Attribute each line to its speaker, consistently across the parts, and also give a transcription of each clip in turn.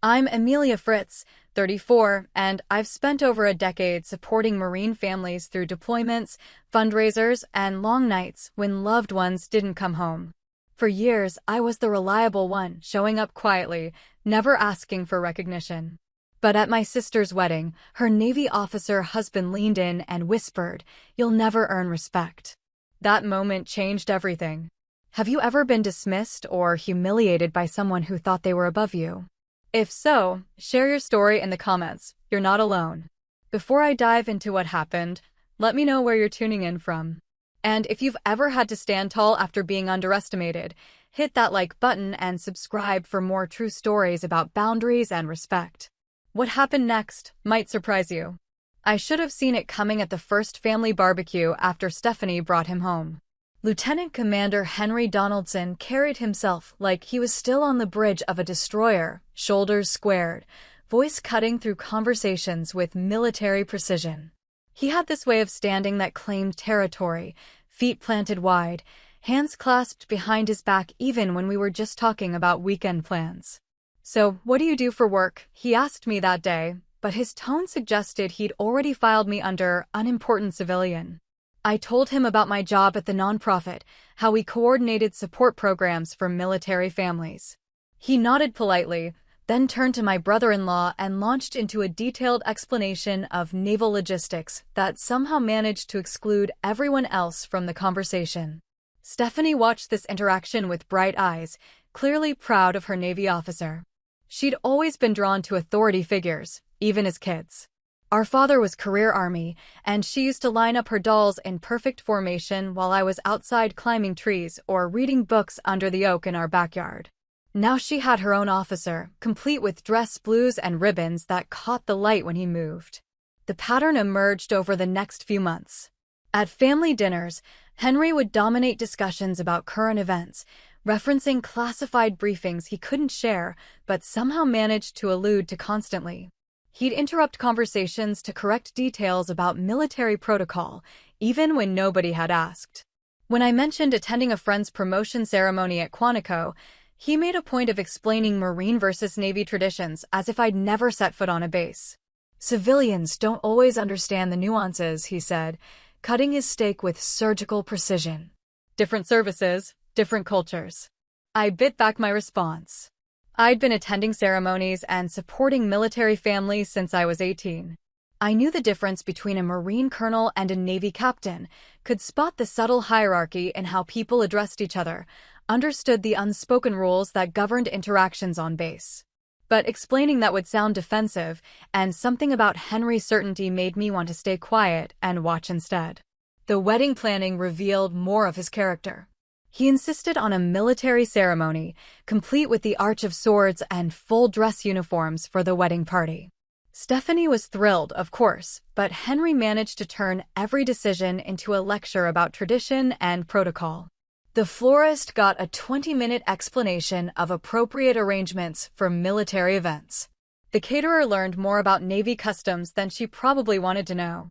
Speaker 1: I'm Amelia Fritz, 34, and I've spent over a decade supporting Marine families through deployments, fundraisers, and long nights when loved ones didn't come home. For years, I was the reliable one, showing up quietly, never asking for recognition. But at my sister's wedding, her Navy officer husband leaned in and whispered, "You'll never earn respect." That moment changed everything. Have you ever been dismissed or humiliated by someone who thought they were above you? If so, share your story in the comments. You're not alone. Before I dive into what happened, let me know where you're tuning in from. And if you've ever had to stand tall after being underestimated, hit that like button and subscribe for more true stories about boundaries and respect. What happened next might surprise you. I should have seen it coming at the first family barbecue after Stephanie brought him home. Lieutenant Commander Henry Donaldson carried himself like he was still on the bridge of a destroyer, shoulders squared, voice cutting through conversations with military precision. He had this way of standing that claimed territory, feet planted wide, hands clasped behind his back even when we were just talking about weekend plans. "So, what do you do for work?" he asked me that day, but his tone suggested he'd already filed me under unimportant civilian. I told him about my job at the nonprofit, how we coordinated support programs for military families. He nodded politely, then turned to my brother-in-law and launched into a detailed explanation of naval logistics that somehow managed to exclude everyone else from the conversation. Stephanie watched this interaction with bright eyes, clearly proud of her Navy officer. She'd always been drawn to authority figures, even as kids. Our father was career Army, and she used to line up her dolls in perfect formation while I was outside climbing trees or reading books under the oak in our backyard. Now she had her own officer, complete with dress blues and ribbons that caught the light when he moved. The pattern emerged over the next few months. At family dinners, Henry would dominate discussions about current events, referencing classified briefings he couldn't share but somehow managed to allude to constantly. He'd interrupt conversations to correct details about military protocol, even when nobody had asked. When I mentioned attending a friend's promotion ceremony at Quantico, he made a point of explaining Marine versus Navy traditions as if I'd never set foot on a base. "Civilians don't always understand the nuances," he said, cutting his steak with surgical precision. Different services, different cultures. I bit back my response. I'd been attending ceremonies and supporting military families since I was 18. I knew the difference between a Marine colonel and a Navy captain, could spot the subtle hierarchy in how people addressed each other, understood the unspoken rules that governed interactions on base. But explaining that would sound defensive, and something about Henry's certainty made me want to stay quiet and watch instead. The wedding planning revealed more of his character. He insisted on a military ceremony, complete with the Arch of Swords and full dress uniforms for the wedding party. Stephanie was thrilled, of course, but Henry managed to turn every decision into a lecture about tradition and protocol. The florist got a 20-minute explanation of appropriate arrangements for military events. The caterer learned more about Navy customs than she probably wanted to know.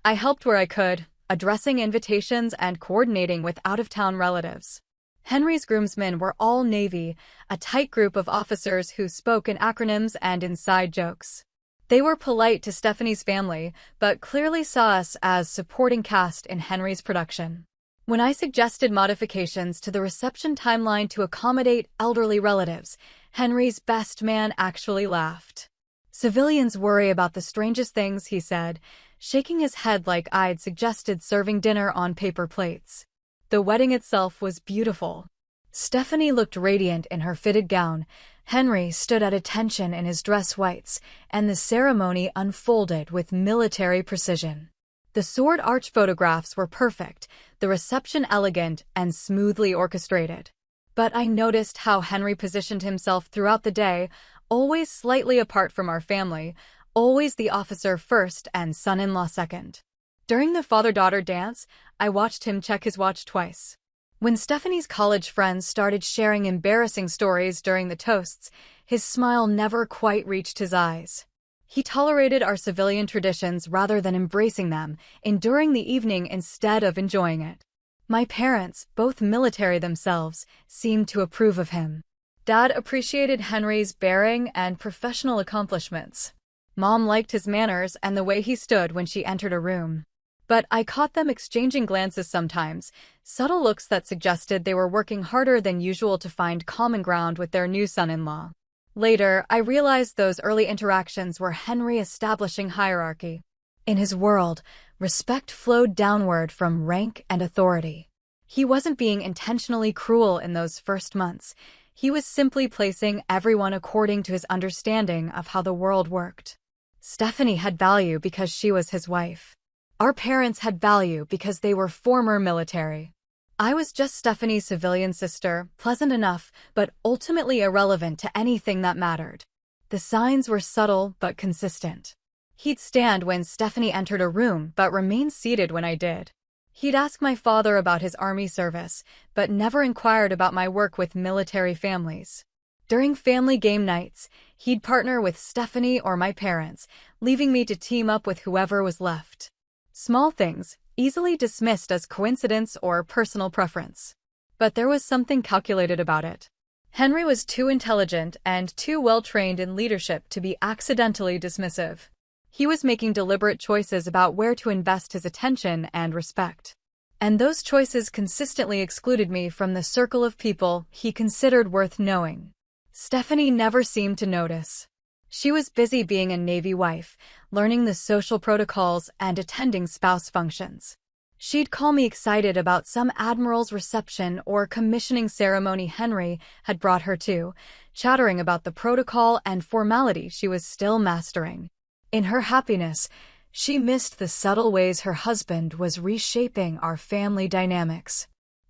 Speaker 1: I helped where I could, addressing invitations and coordinating with out-of-town relatives. Henry's groomsmen were all Navy, a tight group of officers who spoke in acronyms and inside jokes. They were polite to Stephanie's family, but clearly saw us as supporting cast in Henry's production. When I suggested modifications to the reception timeline to accommodate elderly relatives, Henry's best man actually laughed. "Civilians worry about the strangest things," he said, shaking his head like I'd suggested serving dinner on paper plates. The wedding itself was beautiful. Stephanie looked radiant in her fitted gown, Henry stood at attention in his dress whites, and the ceremony unfolded with military precision. The sword arch photographs were perfect, the reception elegant and smoothly orchestrated. But I noticed how Henry positioned himself throughout the day, always slightly apart from our family, always the officer first and son-in-law second. During the father-daughter dance, I watched him check his watch twice. When Stephanie's college friends started sharing embarrassing stories during the toasts, his smile never quite reached his eyes. He tolerated our civilian traditions rather than embracing them, enduring the evening instead of enjoying it. My parents, both military themselves, seemed to approve of him. Dad appreciated Henry's bearing and professional accomplishments. Mom liked his manners and the way he stood when she entered a room. But I caught them exchanging glances sometimes, subtle looks that suggested they were working harder than usual to find common ground with their new son-in-law. Later, I realized those early interactions were Henry establishing hierarchy. In his world, respect flowed downward from rank and authority. He wasn't being intentionally cruel in those first months. He was simply placing everyone according to his understanding of how the world worked. Stephanie had value because she was his wife. Our parents had value because they were former military. I was just Stephanie's civilian sister, pleasant enough, but ultimately irrelevant to anything that mattered. The signs were subtle but consistent. He'd stand when Stephanie entered a room, but remain seated when I did. He'd ask my father about his army service, but never inquired about my work with military families. During family game nights, he'd partner with Stephanie or my parents, leaving me to team up with whoever was left. Small things, easily dismissed as coincidence or personal preference. But there was something calculated about it. Henry was too intelligent and too well-trained in leadership to be accidentally dismissive. He was making deliberate choices about where to invest his attention and respect. And those choices consistently excluded me from the circle of people he considered worth knowing. Stephanie never seemed to notice. She was busy being a Navy wife, learning the social protocols and attending spouse functions. She'd call me excited about some admiral's reception or commissioning ceremony Henry had brought her to, chattering about the protocol and formality she was still mastering. In her happiness, she missed the subtle ways her husband was reshaping our family dynamics.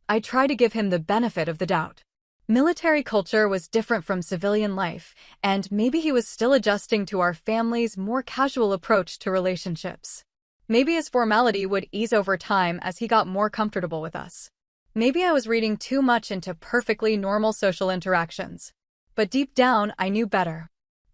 Speaker 1: I tried to give him the benefit of the doubt. Military culture was different from civilian life, and maybe he was still adjusting to our family's more casual approach to relationships. Maybe his formality would ease over time as he got more comfortable with us. Maybe I was reading too much into perfectly normal social interactions. But deep down, I knew better.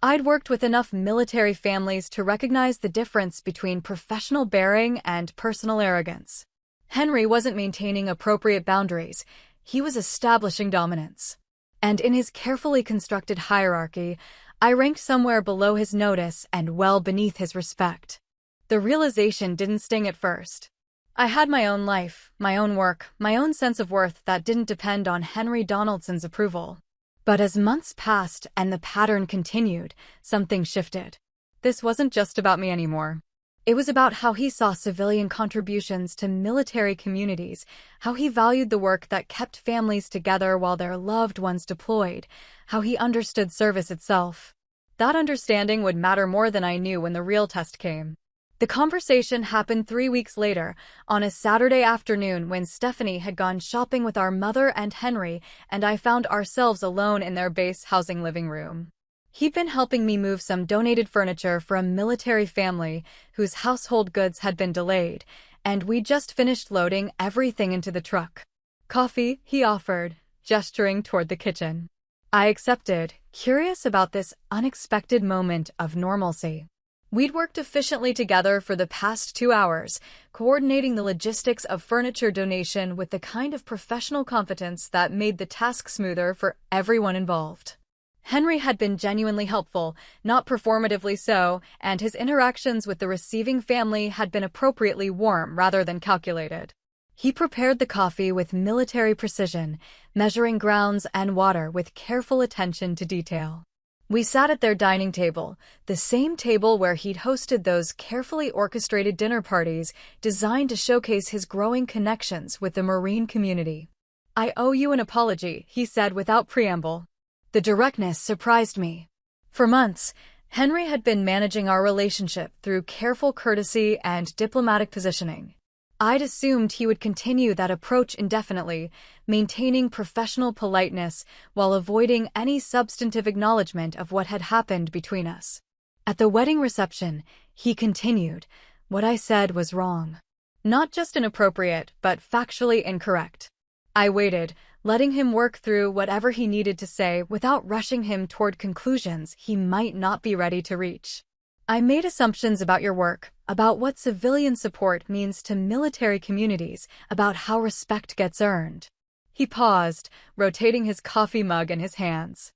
Speaker 1: I'd worked with enough military families to recognize the difference between professional bearing and personal arrogance. Henry wasn't maintaining appropriate boundaries. He was establishing dominance. And in his carefully constructed hierarchy, I ranked somewhere below his notice and well beneath his respect. The realization didn't sting at first. I had my own life, my own work, my own sense of worth that didn't depend on Henry Donaldson's approval. But as months passed and the pattern continued, something shifted. This wasn't just about me anymore. It was about how he saw civilian contributions to military communities, how he valued the work that kept families together while their loved ones deployed, how he understood service itself. That understanding would matter more than I knew when the real test came. The conversation happened 3 weeks later, on a Saturday afternoon when Stephanie had gone shopping with our mother and Henry, and I found ourselves alone in their base housing living room. He'd been helping me move some donated furniture for a military family whose household goods had been delayed, and we'd just finished loading everything into the truck. Coffee, he offered, gesturing toward the kitchen. I accepted, curious about this unexpected moment of normalcy. We'd worked efficiently together for the past 2 hours, coordinating the logistics of furniture donation with the kind of professional competence that made the task smoother for everyone involved. Henry had been genuinely helpful, not performatively so, and his interactions with the receiving family had been appropriately warm rather than calculated. He prepared the coffee with military precision, measuring grounds and water with careful attention to detail. We sat at their dining table, the same table where he'd hosted those carefully orchestrated dinner parties designed to showcase his growing connections with the Marine community. "I owe you an apology," he said without preamble. The directness surprised me. For months, Henry had been managing our relationship through careful courtesy and diplomatic positioning. I'd assumed he would continue that approach indefinitely, maintaining professional politeness while avoiding any substantive acknowledgement of what had happened between us. At the wedding reception, he continued, "What I said was wrong. Not just inappropriate, but factually incorrect." I waited, letting him work through whatever he needed to say without rushing him toward conclusions he might not be ready to reach. "I made assumptions about your work, about what civilian support means to military communities, about how respect gets earned." He paused, rotating his coffee mug in his hands.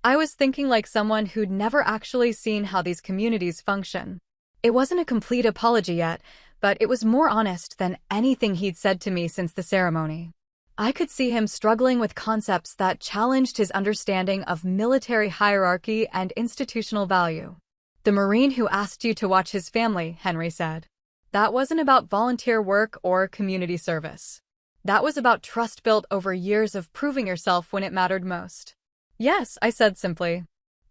Speaker 1: I was thinking like someone who'd never actually seen how these communities function. It wasn't a complete apology yet, but it was more honest than anything he'd said to me since the ceremony. I could see him struggling with concepts that challenged his understanding of military hierarchy and institutional value. The Marine who asked you to watch his family, Henry said. That wasn't about volunteer work or community service. That was about trust built over years of proving yourself when it mattered most. Yes, I said simply.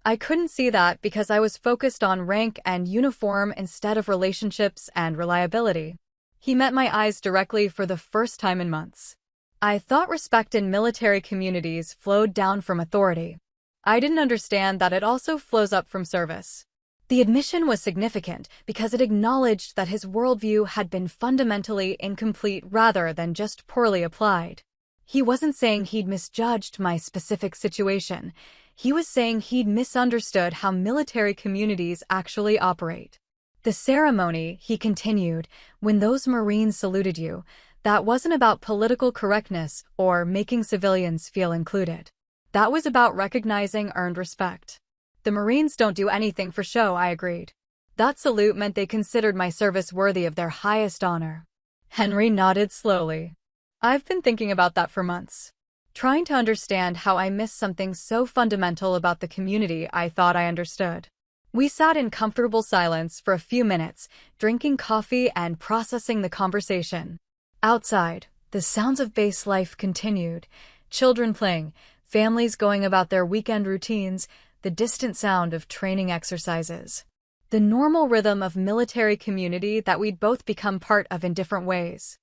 Speaker 1: I couldn't see that because I was focused on rank and uniform instead of relationships and reliability. He met my eyes directly for the first time in months. I thought respect in military communities flowed down from authority. I didn't understand that it also flows up from service. The admission was significant because it acknowledged that his worldview had been fundamentally incomplete rather than just poorly applied. He wasn't saying he'd misjudged my specific situation. He was saying he'd misunderstood how military communities actually operate. The ceremony, he continued, when those Marines saluted you, that wasn't about political correctness or making civilians feel included. That was about recognizing earned respect. The Marines don't do anything for show, I agreed. That salute meant they considered my service worthy of their highest honor. Henry nodded slowly. I've been thinking about that for months. Trying to understand how I missed something so fundamental about the community I thought I understood. We sat in comfortable silence for a few minutes, drinking coffee and processing the conversation. Outside, the sounds of base life continued. Children playing, families going about their weekend routines, the distant sound of training exercises. The normal rhythm of military community that we'd both become part of in different ways.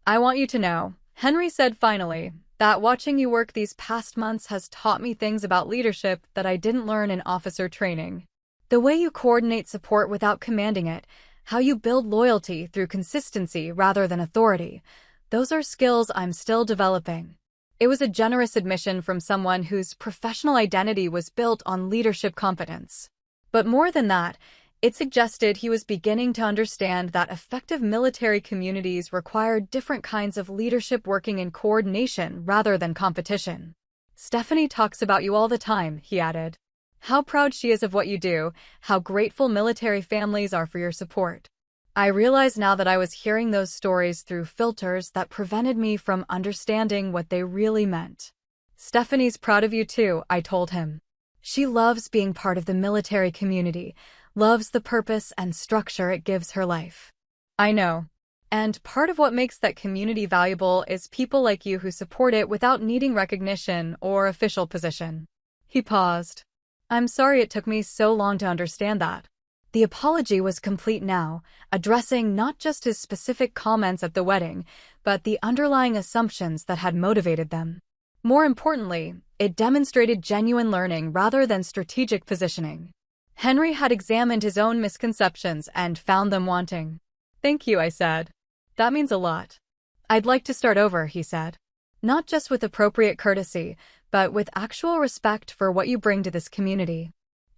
Speaker 1: I want you to know, Henry said finally, that watching you work these past months has taught me things about leadership that I didn't learn in officer training. The way you coordinate support without commanding it, how you build loyalty through consistency rather than authority, those are skills I'm still developing. It was a generous admission from someone whose professional identity was built on leadership competence. But more than that, it suggested he was beginning to understand that effective military communities require different kinds of leadership working in coordination rather than competition. Stephanie talks about you all the time, he added. How proud she is of what you do, how grateful military families are for your support. I realize now that I was hearing those stories through filters that prevented me from understanding what they really meant. Stephanie's proud of you too, I told him. She loves being part of the military community, loves the purpose and structure it gives her life. I know. And part of what makes that community valuable is people like you who support it without needing recognition or official position. He paused. I'm sorry it took me so long to understand that. The apology was complete now, addressing not just his specific comments at the wedding, but the underlying assumptions that had motivated them. More importantly, it demonstrated genuine learning rather than strategic positioning. Henry had examined his own misconceptions and found them wanting. Thank you, I said. That means a lot. I'd like to start over, he said. Not just with appropriate courtesy, but with actual respect for what you bring to this community.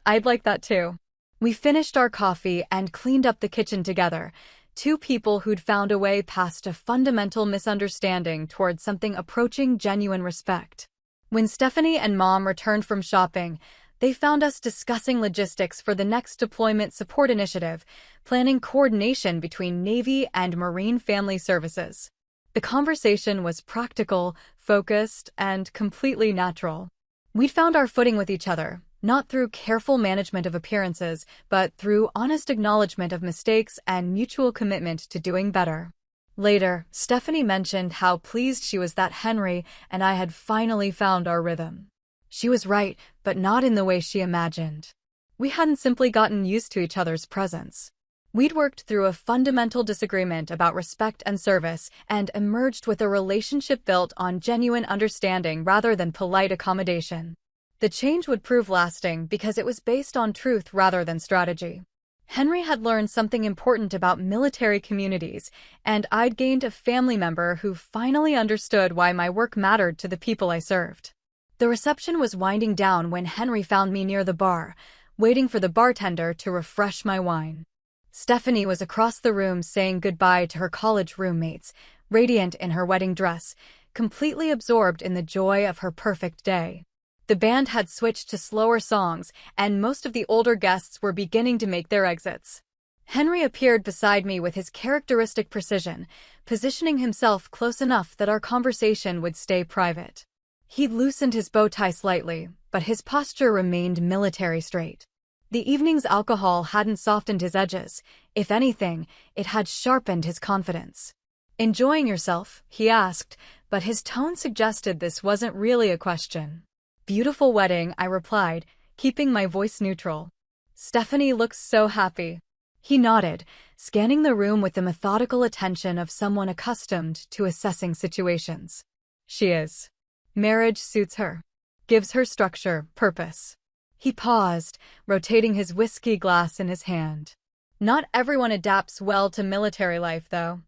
Speaker 1: I'd like that too. We finished our coffee and cleaned up the kitchen together, two people who'd found a way past a fundamental misunderstanding towards something approaching genuine respect. When Stephanie and Mom returned from shopping, they found us discussing logistics for the next deployment support initiative, planning coordination between Navy and Marine family services. The conversation was practical, focused, and completely natural. We'd found our footing with each other, not through careful management of appearances, but through honest acknowledgement of mistakes and mutual commitment to doing better. Later, Stephanie mentioned how pleased she was that Henry and I had finally found our rhythm. She was right, but not in the way she imagined. We hadn't simply gotten used to each other's presence. We'd worked through a fundamental disagreement about respect and service and emerged with a relationship built on genuine understanding rather than polite accommodation. The change would prove lasting because it was based on truth rather than strategy. Henry had learned something important about military communities, and I'd gained a family member who finally understood why my work mattered to the people I served. The reception was winding down when Henry found me near the bar, waiting for the bartender to refresh my wine. Stephanie was across the room saying goodbye to her college roommates, radiant in her wedding dress, completely absorbed in the joy of her perfect day. The band had switched to slower songs, and most of the older guests were beginning to make their exits. Henry appeared beside me with his characteristic precision, positioning himself close enough that our conversation would stay private. He'd loosened his bow tie slightly, but his posture remained military straight. The evening's alcohol hadn't softened his edges. If anything, it had sharpened his confidence. "Enjoying yourself?" he asked, but his tone suggested this wasn't really a question. "Beautiful wedding," I replied, keeping my voice neutral. "Stephanie looks so happy." He nodded, scanning the room with the methodical attention of someone accustomed to assessing situations. "She is. Marriage suits her. Gives her structure, purpose." He paused, rotating his whiskey glass in his hand. "Not everyone adapts well to military life, though."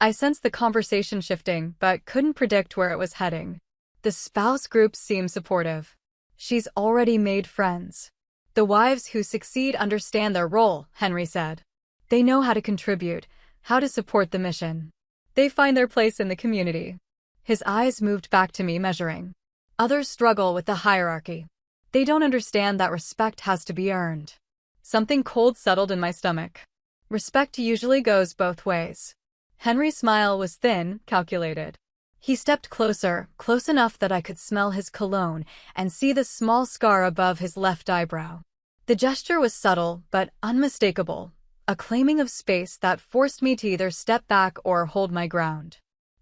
Speaker 1: I sensed the conversation shifting, but couldn't predict where it was heading. The spouse group seemed supportive. "She's already made friends. The wives who succeed understand their role," Henry said. "They know how to contribute, how to support the mission. They find their place in the community." His eyes moved back to me, measuring. "Others struggle with the hierarchy. They don't understand that respect has to be earned." Something cold settled in my stomach. Respect usually goes both ways. Henry's smile was thin, calculated. He stepped closer, close enough that I could smell his cologne and see the small scar above his left eyebrow. The gesture was subtle, but unmistakable, a claiming of space that forced me to either step back or hold my ground.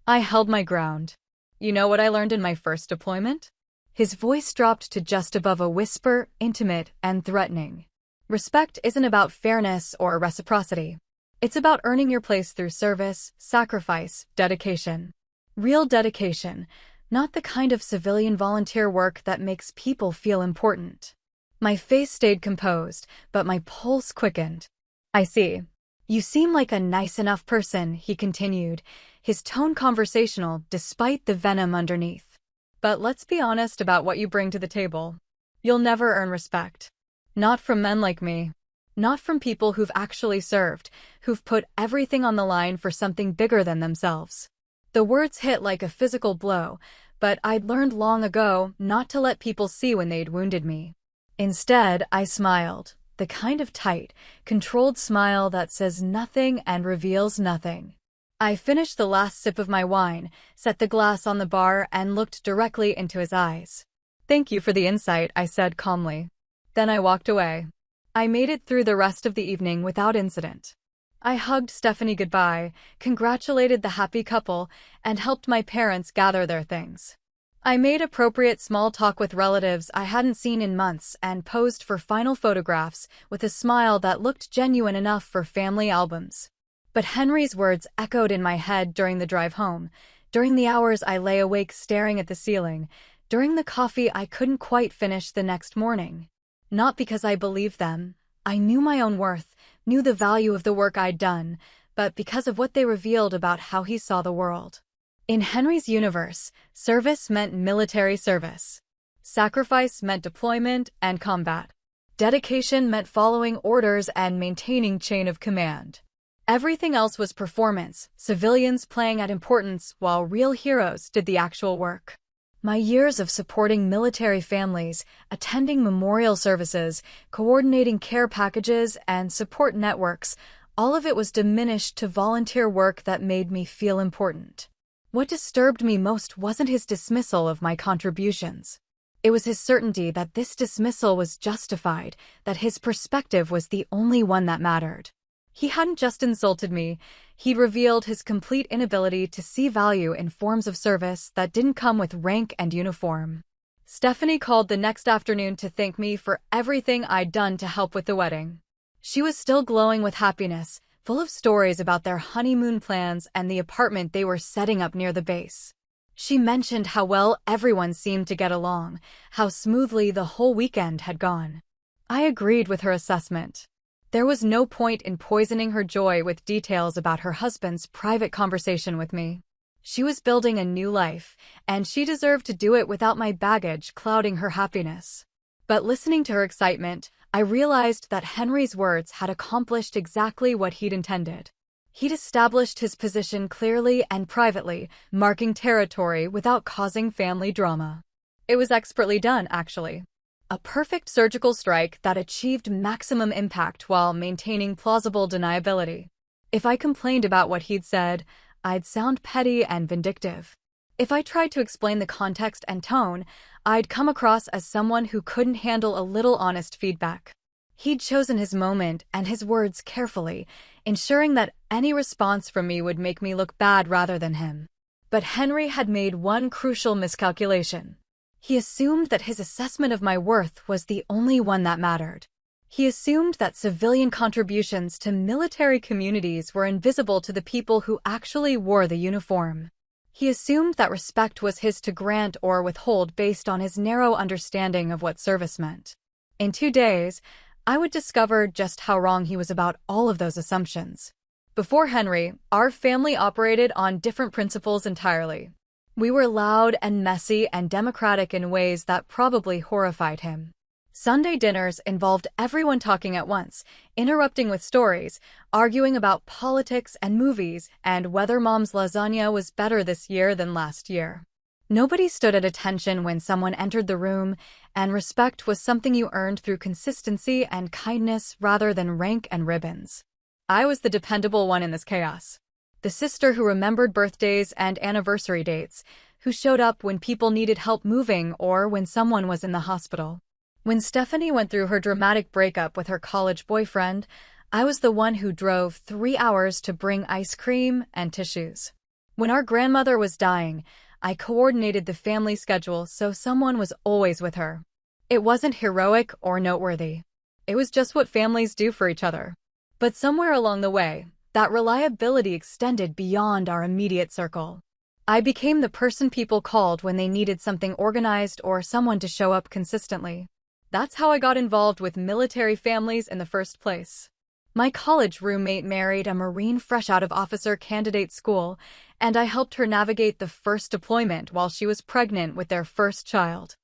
Speaker 1: I held my ground. "You know what I learned in my first deployment?" His voice dropped to just above a whisper, intimate and threatening. "Respect isn't about fairness or reciprocity. It's about earning your place through service, sacrifice, dedication. Real dedication, not the kind of civilian volunteer work that makes people feel important." My face stayed composed, but my pulse quickened. "I see. You seem like a nice enough person," he continued, his tone conversational despite the venom underneath. "But let's be honest about what you bring to the table. You'll never earn respect. Not from men like me. Not from people who've actually served, who've put everything on the line for something bigger than themselves." The words hit like a physical blow, but I'd learned long ago not to let people see when they'd wounded me. Instead, I smiled, the kind of tight, controlled smile that says nothing and reveals nothing. I finished the last sip of my wine, set the glass on the bar, and looked directly into his eyes. "Thank you for the insight," I said calmly. Then I walked away. I made it through the rest of the evening without incident. I hugged Stephanie goodbye, congratulated the happy couple, and helped my parents gather their things. I made appropriate small talk with relatives I hadn't seen in months and posed for final photographs with a smile that looked genuine enough for family albums. But Henry's words echoed in my head during the drive home, during the hours I lay awake staring at the ceiling, during the coffee I couldn't quite finish the next morning. Not because I believed them. I knew my own worth, knew the value of the work I'd done, but because of what they revealed about how he saw the world. In Henry's universe, service meant military service. Sacrifice meant deployment and combat. Dedication meant following orders and maintaining chain of command. Everything else was performance, civilians playing at importance while real heroes did the actual work. My years of supporting military families, attending memorial services, coordinating care packages, and support networks, all of it was diminished to volunteer work that made me feel important. What disturbed me most wasn't his dismissal of my contributions. It was his certainty that this dismissal was justified, that his perspective was the only one that mattered. He hadn't just insulted me, he'd revealed his complete inability to see value in forms of service that didn't come with rank and uniform. Stephanie called the next afternoon to thank me for everything I'd done to help with the wedding. She was still glowing with happiness, full of stories about their honeymoon plans and the apartment they were setting up near the base. She mentioned how well everyone seemed to get along, how smoothly the whole weekend had gone. I agreed with her assessment. There was no point in poisoning her joy with details about her husband's private conversation with me. She was building a new life, and she deserved to do it without my baggage clouding her happiness. But listening to her excitement, I realized that Henry's words had accomplished exactly what he'd intended. He'd established his position clearly and privately, marking territory without causing family drama. It was expertly done, actually. A perfect surgical strike that achieved maximum impact while maintaining plausible deniability. If I complained about what he'd said, I'd sound petty and vindictive. If I tried to explain the context and tone, I'd come across as someone who couldn't handle a little honest feedback. He'd chosen his moment and his words carefully, ensuring that any response from me would make me look bad rather than him. But Henry had made one crucial miscalculation. He assumed that his assessment of my worth was the only one that mattered. He assumed that civilian contributions to military communities were invisible to the people who actually wore the uniform. He assumed that respect was his to grant or withhold based on his narrow understanding of what service meant. In 2 days, I would discover just how wrong he was about all of those assumptions. Before Henry, our family operated on different principles entirely. We were loud and messy and democratic in ways that probably horrified him. Sunday dinners involved everyone talking at once, interrupting with stories, arguing about politics and movies, and whether Mom's lasagna was better this year than last year. Nobody stood at attention when someone entered the room, and respect was something you earned through consistency and kindness rather than rank and ribbons. I was the dependable one in this chaos. The sister who remembered birthdays and anniversary dates, who showed up when people needed help moving or when someone was in the hospital. When Stephanie went through her dramatic breakup with her college boyfriend, I was the one who drove 3 hours to bring ice cream and tissues. When our grandmother was dying, I coordinated the family schedule so someone was always with her. It wasn't heroic or noteworthy. It was just what families do for each other. But somewhere along the way, that reliability extended beyond our immediate circle. I became the person people called when they needed something organized or someone to show up consistently. That's how I got involved with military families in the first place. My college roommate married a Marine fresh out of officer candidate school, and I helped her navigate the first deployment while she was pregnant with their first child.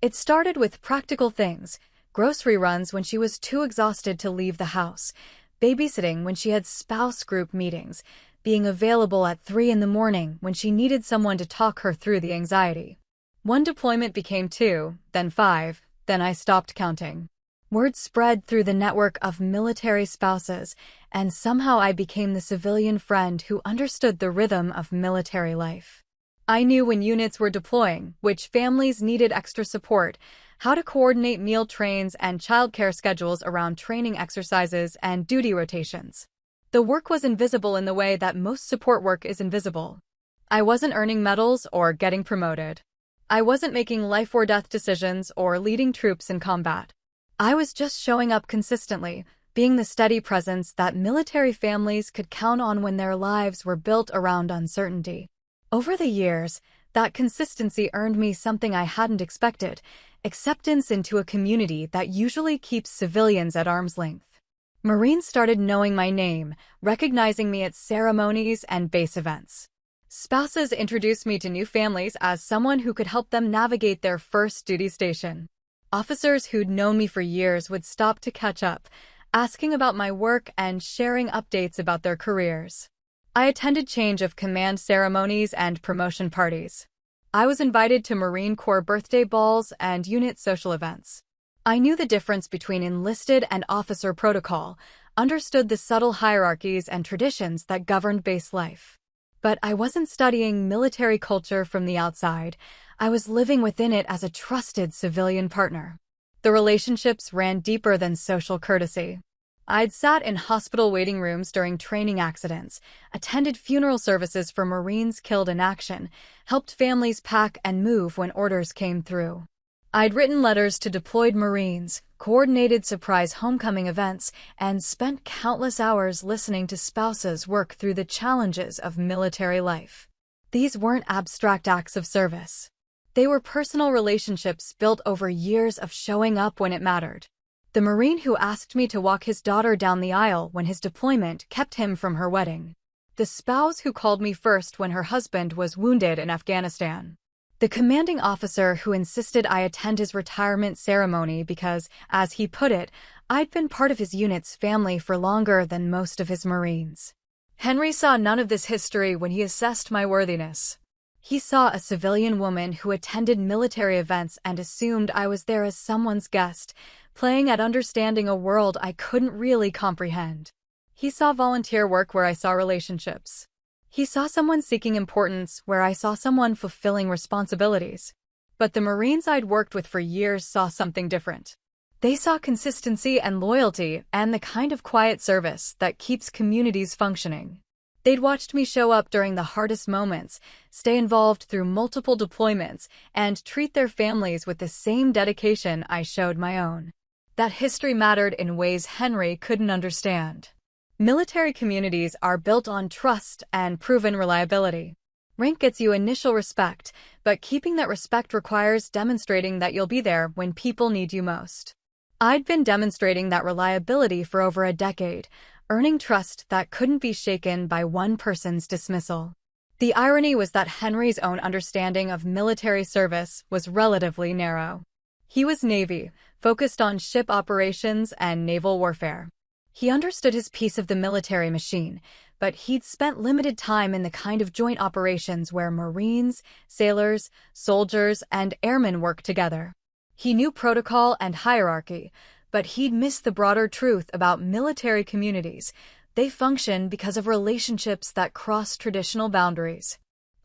Speaker 1: It started with practical things, grocery runs when she was too exhausted to leave the house, babysitting when she had spouse group meetings, being available at 3 in the morning when she needed someone to talk her through the anxiety. One deployment became 2, then 5, then I stopped counting. Word spread through the network of military spouses, and somehow I became the civilian friend who understood the rhythm of military life. I knew when units were deploying, which families needed extra support, how to coordinate meal trains and childcare schedules around training exercises and duty rotations. The work was invisible in the way that most support work is invisible. I wasn't earning medals or getting promoted. I wasn't making life or death decisions or leading troops in combat. I was just showing up consistently, being the steady presence that military families could count on when their lives were built around uncertainty. Over the years, that consistency earned me something I hadn't expected: acceptance into a community that usually keeps civilians at arm's length. Marines started knowing my name, recognizing me at ceremonies and base events. Spouses introduced me to new families as someone who could help them navigate their first duty station. Officers who'd known me for years would stop to catch up, asking about my work and sharing updates about their careers. I attended change of command ceremonies and promotion parties. I was invited to Marine Corps birthday balls and unit social events. I knew the difference between enlisted and officer protocol, understood the subtle hierarchies and traditions that governed base life. But I wasn't studying military culture from the outside. I was living within it as a trusted civilian partner. The relationships ran deeper than social courtesy. I'd sat in hospital waiting rooms during training accidents, attended funeral services for Marines killed in action, helped families pack and move when orders came through. I'd written letters to deployed Marines, coordinated surprise homecoming events, and spent countless hours listening to spouses work through the challenges of military life. These weren't abstract acts of service. They were personal relationships built over years of showing up when it mattered. The Marine who asked me to walk his daughter down the aisle when his deployment kept him from her wedding. The spouse who called me first when her husband was wounded in Afghanistan. The commanding officer who insisted I attend his retirement ceremony because, as he put it, I'd been part of his unit's family for longer than most of his Marines. Henry saw none of this history when he assessed my worthiness. He saw a civilian woman who attended military events and assumed I was there as someone's guest, playing at understanding a world I couldn't really comprehend. He saw volunteer work where I saw relationships. He saw someone seeking importance where I saw someone fulfilling responsibilities. But the Marines I'd worked with for years saw something different. They saw consistency and loyalty and the kind of quiet service that keeps communities functioning. They'd watched me show up during the hardest moments, stay involved through multiple deployments, and treat their families with the same dedication I showed my own. That history mattered in ways Henry couldn't understand. Military communities are built on trust and proven reliability. Rank gets you initial respect, but keeping that respect requires demonstrating that you'll be there when people need you most. I'd been demonstrating that reliability for over a decade, earning trust that couldn't be shaken by one person's dismissal. The irony was that Henry's own understanding of military service was relatively narrow. He was Navy, focused on ship operations and naval warfare. He understood his piece of the military machine, but he'd spent limited time in the kind of joint operations where Marines, sailors, soldiers, and airmen work together. He knew protocol and hierarchy, but he'd missed the broader truth about military communities. They function because of relationships that cross traditional boundaries.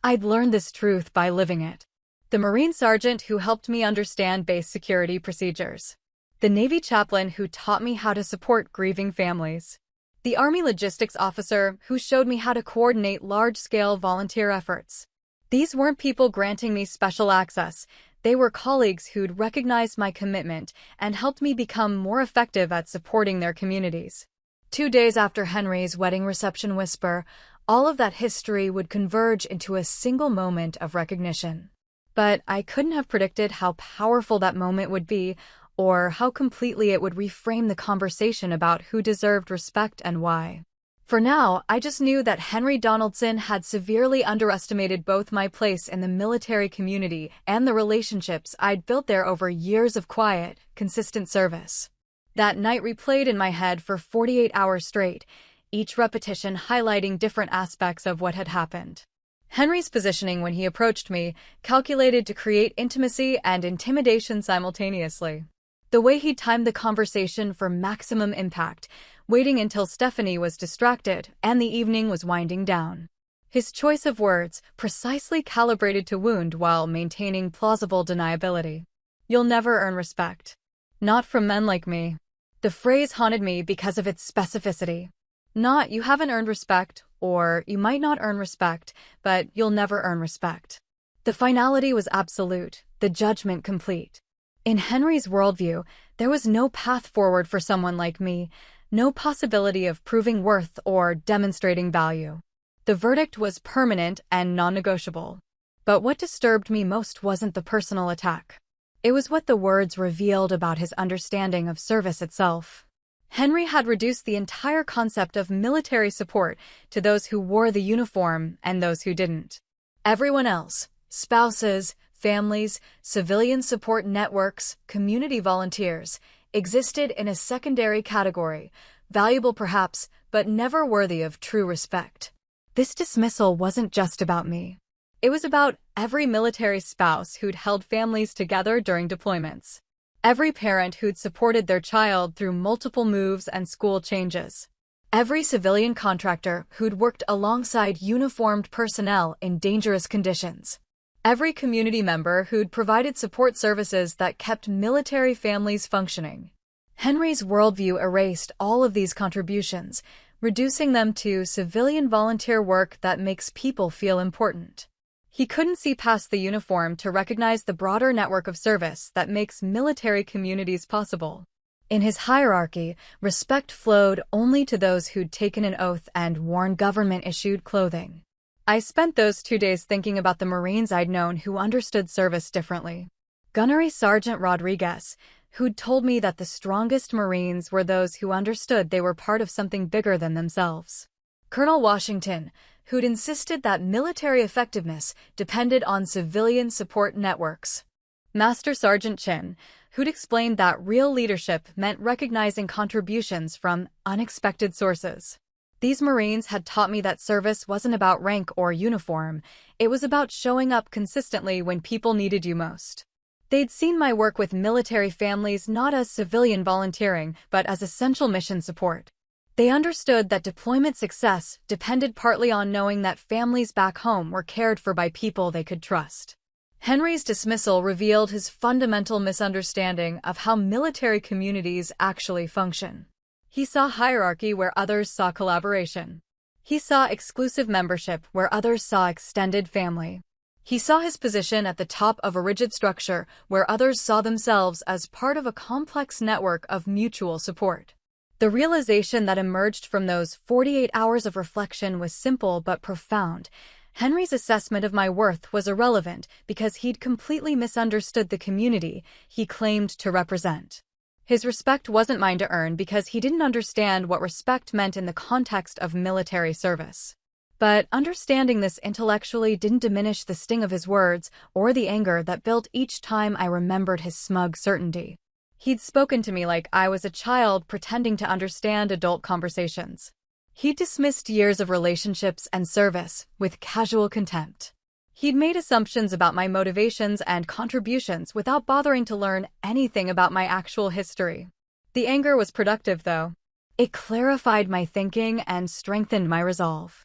Speaker 1: I'd learned this truth by living it. The Marine sergeant who helped me understand base security procedures. The Navy chaplain who taught me how to support grieving families. The Army logistics officer who showed me how to coordinate large-scale volunteer efforts. These weren't people granting me special access. They were colleagues who'd recognized my commitment and helped me become more effective at supporting their communities. 2 days after Henry's wedding reception whisper, all of that history would converge into a single moment of recognition. But I couldn't have predicted how powerful that moment would be, or how completely it would reframe the conversation about who deserved respect and why. For now, I just knew that Henry Donaldson had severely underestimated both my place in the military community and the relationships I'd built there over years of quiet, consistent service. That night replayed in my head for 48 hours straight, each repetition highlighting different aspects of what had happened. Henry's positioning when he approached me, calculated to create intimacy and intimidation simultaneously. The way he timed the conversation for maximum impact, waiting until Stephanie was distracted and the evening was winding down. His choice of words, precisely calibrated to wound while maintaining plausible deniability. You'll never earn respect. Not from men like me. The phrase haunted me because of its specificity. Not, you haven't earned respect, or you might not earn respect, but you'll never earn respect. The finality was absolute, the judgment complete. In Henry's worldview, there was no path forward for someone like me, no possibility of proving worth or demonstrating value. The verdict was permanent and non-negotiable. But what disturbed me most wasn't the personal attack. It was what the words revealed about his understanding of service itself. Henry had reduced the entire concept of military support to those who wore the uniform and those who didn't. Everyone else, spouses, families, civilian support networks, community volunteers, existed in a secondary category, valuable perhaps, but never worthy of true respect. This dismissal wasn't just about me. It was about every military spouse who'd held families together during deployments. Every parent who'd supported their child through multiple moves and school changes. Every civilian contractor who'd worked alongside uniformed personnel in dangerous conditions. Every community member who'd provided support services that kept military families functioning. Henry's worldview erased all of these contributions, reducing them to civilian volunteer work that makes people feel important. He couldn't see past the uniform to recognize the broader network of service that makes military communities possible. In his hierarchy, respect flowed only to those who'd taken an oath and worn government-issued clothing. I spent those 2 days thinking about the Marines I'd known who understood service differently. Gunnery Sergeant Rodriguez, who'd told me that the strongest Marines were those who understood they were part of something bigger than themselves. Colonel Washington, who'd insisted that military effectiveness depended on civilian support networks. Master Sergeant Chin, who'd explained that real leadership meant recognizing contributions from unexpected sources. These Marines had taught me that service wasn't about rank or uniform, it was about showing up consistently when people needed you most. They'd seen my work with military families not as civilian volunteering, but as essential mission support. They understood that deployment success depended partly on knowing that families back home were cared for by people they could trust. Henry's dismissal revealed his fundamental misunderstanding of how military communities actually function. He saw hierarchy where others saw collaboration. He saw exclusive membership where others saw extended family. He saw his position at the top of a rigid structure where others saw themselves as part of a complex network of mutual support. The realization that emerged from those 48 hours of reflection was simple but profound. Henry's assessment of my worth was irrelevant because he'd completely misunderstood the community he claimed to represent. His respect wasn't mine to earn because he didn't understand what respect meant in the context of military service. But understanding this intellectually didn't diminish the sting of his words or the anger that built each time I remembered his smug certainty. He'd spoken to me like I was a child pretending to understand adult conversations. He'd dismissed years of relationships and service with casual contempt. He'd made assumptions about my motivations and contributions without bothering to learn anything about my actual history. The anger was productive, though. It clarified my thinking and strengthened my resolve.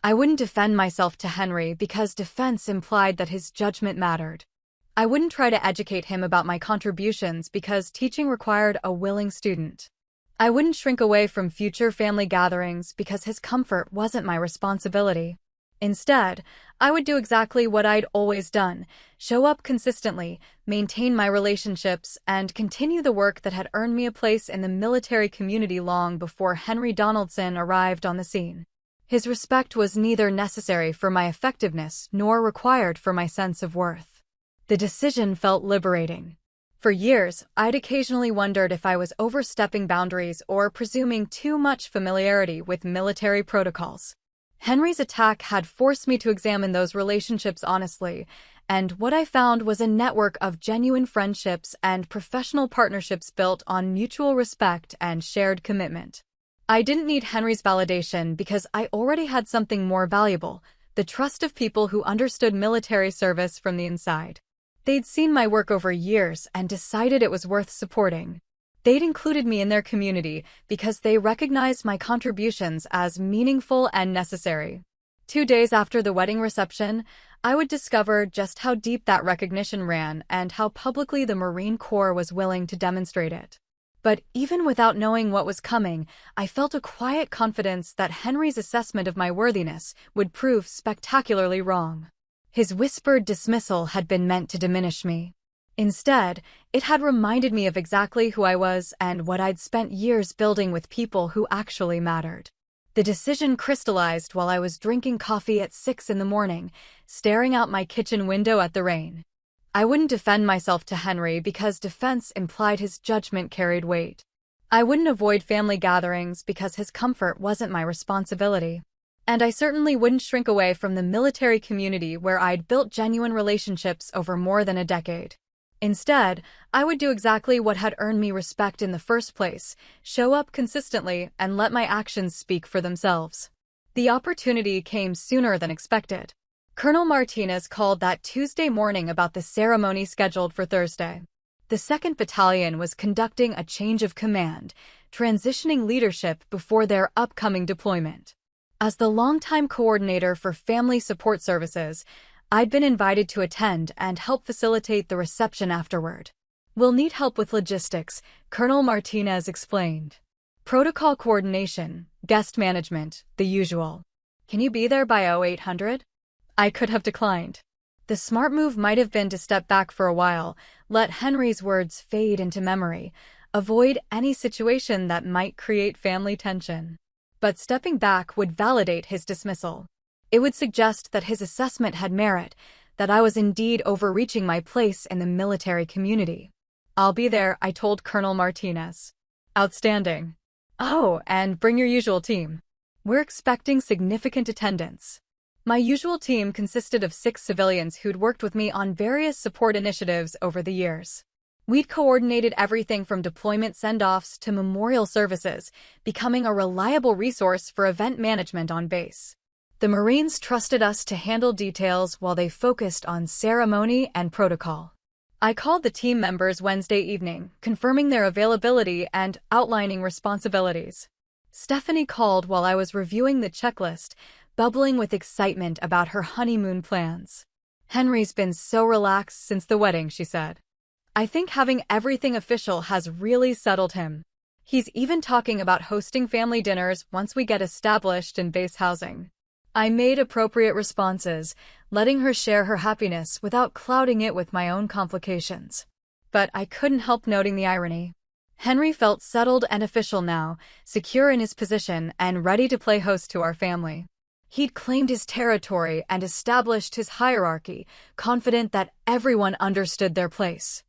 Speaker 1: I wouldn't defend myself to Henry because defense implied that his judgment mattered. I wouldn't try to educate him about my contributions because teaching required a willing student. I wouldn't shrink away from future family gatherings because his comfort wasn't my responsibility. Instead, I would do exactly what I'd always done: show up consistently, maintain my relationships, and continue the work that had earned me a place in the military community long before Henry Donaldson arrived on the scene. His respect was neither necessary for my effectiveness nor required for my sense of worth. The decision felt liberating. For years, I'd occasionally wondered if I was overstepping boundaries or presuming too much familiarity with military protocols. Henry's attack had forced me to examine those relationships honestly, and what I found was a network of genuine friendships and professional partnerships built on mutual respect and shared commitment. I didn't need Henry's validation because I already had something more valuable: the trust of people who understood military service from the inside. They'd seen my work over years and decided it was worth supporting. They'd included me in their community because they recognized my contributions as meaningful and necessary. 2 days after the wedding reception, I would discover just how deep that recognition ran and how publicly the Marine Corps was willing to demonstrate it. But even without knowing what was coming, I felt a quiet confidence that Henry's assessment of my worthiness would prove spectacularly wrong. His whispered dismissal had been meant to diminish me. Instead, it had reminded me of exactly who I was and what I'd spent years building with people who actually mattered. The decision crystallized while I was drinking coffee at 6 in the morning, staring out my kitchen window at the rain. I wouldn't defend myself to Henry because defense implied his judgment carried weight. I wouldn't avoid family gatherings because his comfort wasn't my responsibility. And I certainly wouldn't shrink away from the military community where I'd built genuine relationships over more than a decade. Instead, I would do exactly what had earned me respect in the first place: show up consistently and let my actions speak for themselves. The opportunity came sooner than expected. Colonel Martinez called that Tuesday morning about the ceremony scheduled for Thursday. The 2nd Battalion was conducting a change of command, transitioning leadership before their upcoming deployment. As the longtime coordinator for Family Support Services, I'd been invited to attend and help facilitate the reception afterward. "We'll need help with logistics," Colonel Martinez explained. "Protocol coordination, guest management, the usual. Can you be there by 0800? I could have declined. The smart move might have been to step back for a while, let Henry's words fade into memory, avoid any situation that might create family tension. But stepping back would validate his dismissal. It would suggest that his assessment had merit, that I was indeed overreaching my place in the military community. "I'll be there," I told Colonel Martinez. "Outstanding. Oh, and bring your usual team. We're expecting significant attendance." My usual team consisted of 6 civilians who'd worked with me on various support initiatives over the years. We'd coordinated everything from deployment send-offs to memorial services, becoming a reliable resource for event management on base. The Marines trusted us to handle details while they focused on ceremony and protocol. I called the team members Wednesday evening, confirming their availability and outlining responsibilities. Stephanie called while I was reviewing the checklist, bubbling with excitement about her honeymoon plans. "Henry's been so relaxed since the wedding," she said. "I think having everything official has really settled him. He's even talking about hosting family dinners once we get established in base housing." I made appropriate responses, letting her share her happiness without clouding it with my own complications. But I couldn't help noting the irony. Henry felt settled and official now, secure in his position and ready to play host to our family. He'd claimed his territory and established his hierarchy, confident that everyone understood their place.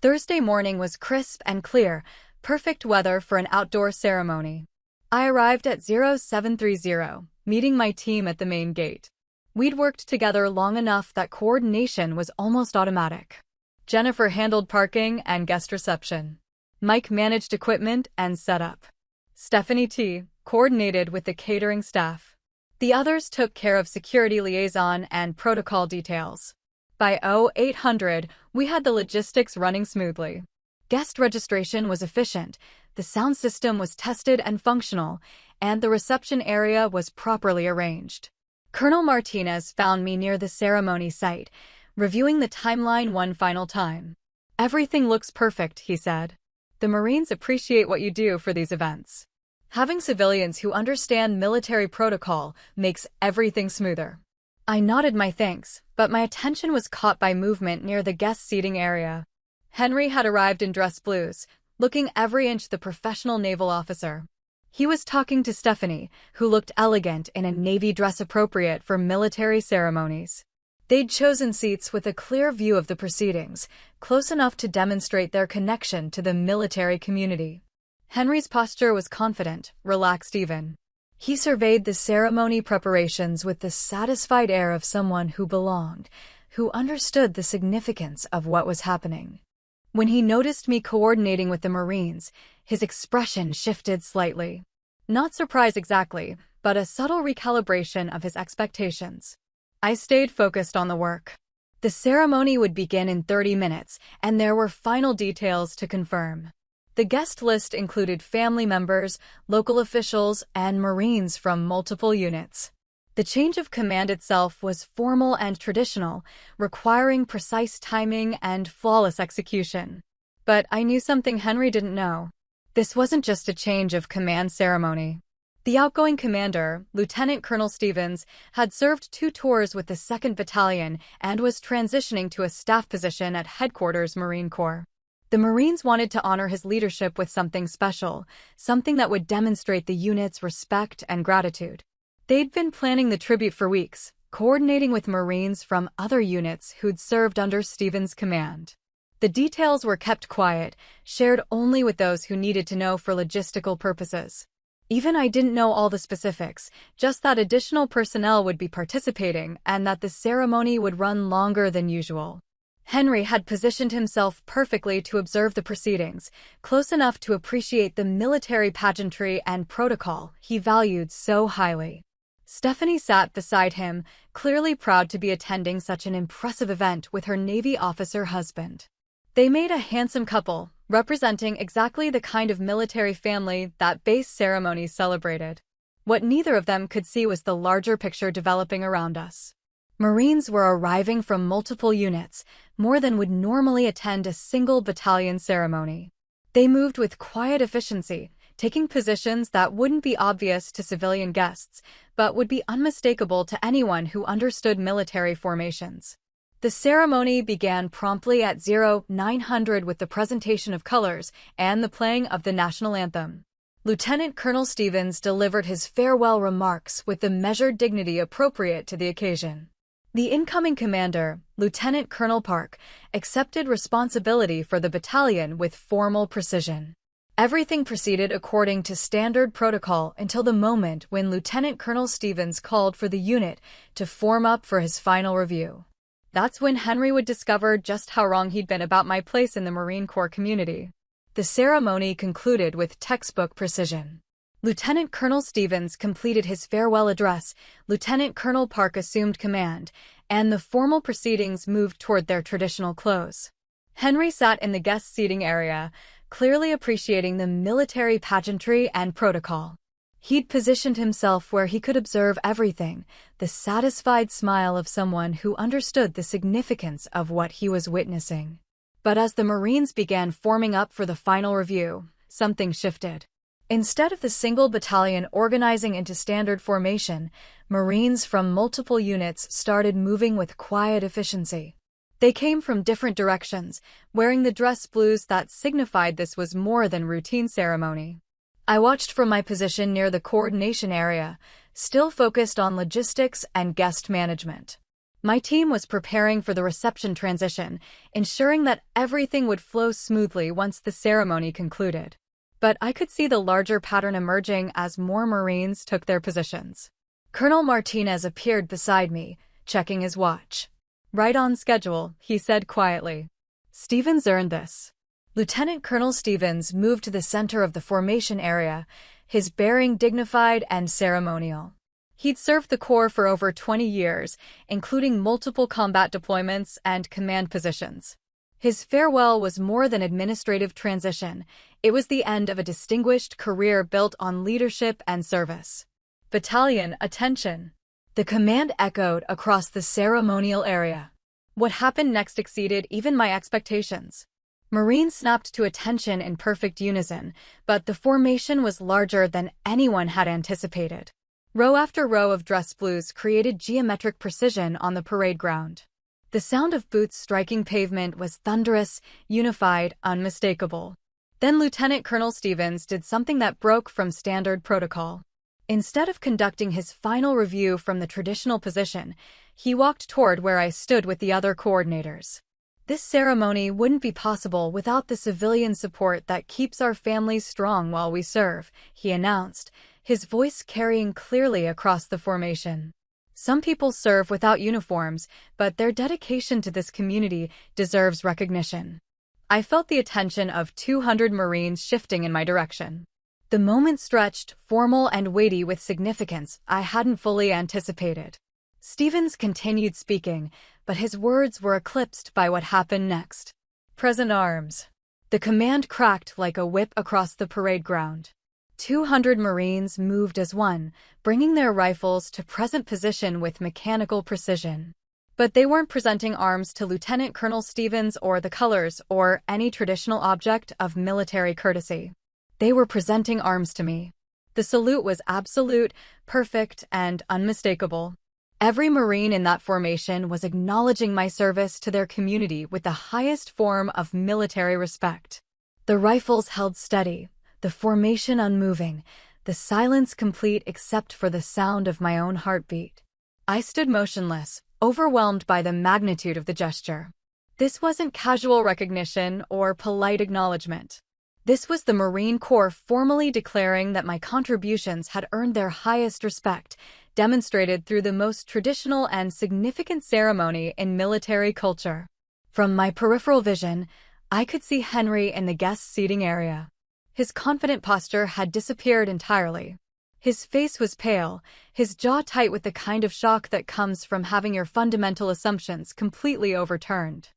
Speaker 1: Thursday morning was crisp and clear, perfect weather for an outdoor ceremony. I arrived at 0730, meeting my team at the main gate. We'd worked together long enough that coordination was almost automatic. Jennifer handled parking and guest reception. Mike managed equipment and setup. Stephanie T. coordinated with the catering staff. The others took care of security liaison and protocol details. By 0800, we had the logistics running smoothly. Guest registration was efficient, the sound system was tested and functional, and the reception area was properly arranged. Colonel Martinez found me near the ceremony site, reviewing the timeline one final time. "Everything looks perfect," he said. "The Marines appreciate what you do for these events. Having civilians who understand military protocol makes everything smoother." I nodded my thanks, but my attention was caught by movement near the guest seating area. Henry had arrived in dress blues, looking every inch the professional naval officer. He was talking to Stephanie, who looked elegant in a navy dress appropriate for military ceremonies. They'd chosen seats with a clear view of the proceedings, close enough to demonstrate their connection to the military community. Henry's posture was confident, relaxed even. He surveyed the ceremony preparations with the satisfied air of someone who belonged, who understood the significance of what was happening. When he noticed me coordinating with the Marines, his expression shifted slightly. Not surprise exactly, but a subtle recalibration of his expectations. I stayed focused on the work. The ceremony would begin in 30 minutes, and there were final details to confirm. The guest list included family members, local officials, and Marines from multiple units. The change of command itself was formal and traditional, requiring precise timing and flawless execution. But I knew something Henry didn't know. This wasn't just a change of command ceremony. The outgoing commander, Lieutenant Colonel Stevens, had served 2 tours with the 2nd Battalion and was transitioning to a staff position at Headquarters Marine Corps. The Marines wanted to honor his leadership with something special, something that would demonstrate the unit's respect and gratitude. They'd been planning the tribute for weeks, coordinating with Marines from other units who'd served under Stevens' command. The details were kept quiet, shared only with those who needed to know for logistical purposes. Even I didn't know all the specifics, just that additional personnel would be participating and that the ceremony would run longer than usual. Henry had positioned himself perfectly to observe the proceedings, close enough to appreciate the military pageantry and protocol he valued so highly. Stephanie sat beside him, clearly proud to be attending such an impressive event with her Navy officer husband. They made a handsome couple, representing exactly the kind of military family that base ceremonies celebrated. What neither of them could see was the larger picture developing around us. Marines were arriving from multiple units, more than would normally attend a single battalion ceremony. They moved with quiet efficiency, taking positions that wouldn't be obvious to civilian guests, but would be unmistakable to anyone who understood military formations. The ceremony began promptly at 0900 with the presentation of colors and the playing of the national anthem. Lieutenant Colonel Stevens delivered his farewell remarks with the measured dignity appropriate to the occasion. The incoming commander, Lieutenant Colonel Park, accepted responsibility for the battalion with formal precision. Everything proceeded according to standard protocol until the moment when Lieutenant Colonel Stevens called for the unit to form up for his final review. That's when Henry would discover just how wrong he'd been about my place in the Marine Corps community. The ceremony concluded with textbook precision. Lieutenant Colonel Stevens completed his farewell address, Lieutenant Colonel Park assumed command, and the formal proceedings moved toward their traditional close. Henry sat in the guest seating area, clearly appreciating the military pageantry and protocol. He'd positioned himself where he could observe everything, the satisfied smile of someone who understood the significance of what he was witnessing. But as the Marines began forming up for the final review, something shifted. Instead of the single battalion organizing into standard formation, Marines from multiple units started moving with quiet efficiency. They came from different directions, wearing the dress blues that signified this was more than routine ceremony. I watched from my position near the coordination area, still focused on logistics and guest management. My team was preparing for the reception transition, ensuring that everything would flow smoothly once the ceremony concluded. But I could see the larger pattern emerging as more Marines took their positions. Colonel Martinez appeared beside me, checking his watch. "Right on schedule," he said quietly. "Stevens earned this." Lieutenant Colonel Stevens moved to the center of the formation area, his bearing dignified and ceremonial. He'd served the Corps for over 20 years, including multiple combat deployments and command positions. His farewell was more than administrative transition. It was the end of a distinguished career built on leadership and service. "Battalion, attention!" The command echoed across the ceremonial area. What happened next exceeded even my expectations. Marines snapped to attention in perfect unison, but the formation was larger than anyone had anticipated. Row after row of dress blues created geometric precision on the parade ground. The sound of boots striking pavement was thunderous, unified, unmistakable. Then Lieutenant Colonel Stevens did something that broke from standard protocol. Instead of conducting his final review from the traditional position, he walked toward where I stood with the other coordinators. "This ceremony wouldn't be possible without the civilian support that keeps our families strong while we serve," he announced, his voice carrying clearly across the formation. "Some people serve without uniforms, but their dedication to this community deserves recognition." I felt the attention of 200 Marines shifting in my direction. The moment stretched, formal and weighty with significance I hadn't fully anticipated. Stevens continued speaking, but his words were eclipsed by what happened next. "Present arms." The command cracked like a whip across the parade ground. 200 Marines moved as one, bringing their rifles to present position with mechanical precision. But they weren't presenting arms to Lieutenant Colonel Stevens or the colors or any traditional object of military courtesy. They were presenting arms to me. The salute was absolute, perfect, and unmistakable. Every Marine in that formation was acknowledging my service to their community with the highest form of military respect. The rifles held steady, the formation unmoving, the silence complete except for the sound of my own heartbeat. I stood motionless, overwhelmed by the magnitude of the gesture. This wasn't casual recognition or polite acknowledgement. This was the Marine Corps formally declaring that my contributions had earned their highest respect, demonstrated through the most traditional and significant ceremony in military culture. From my peripheral vision, I could see Henry in the guest seating area. His confident posture had disappeared entirely. His face was pale, his jaw tight with the kind of shock that comes from having your fundamental assumptions completely overturned.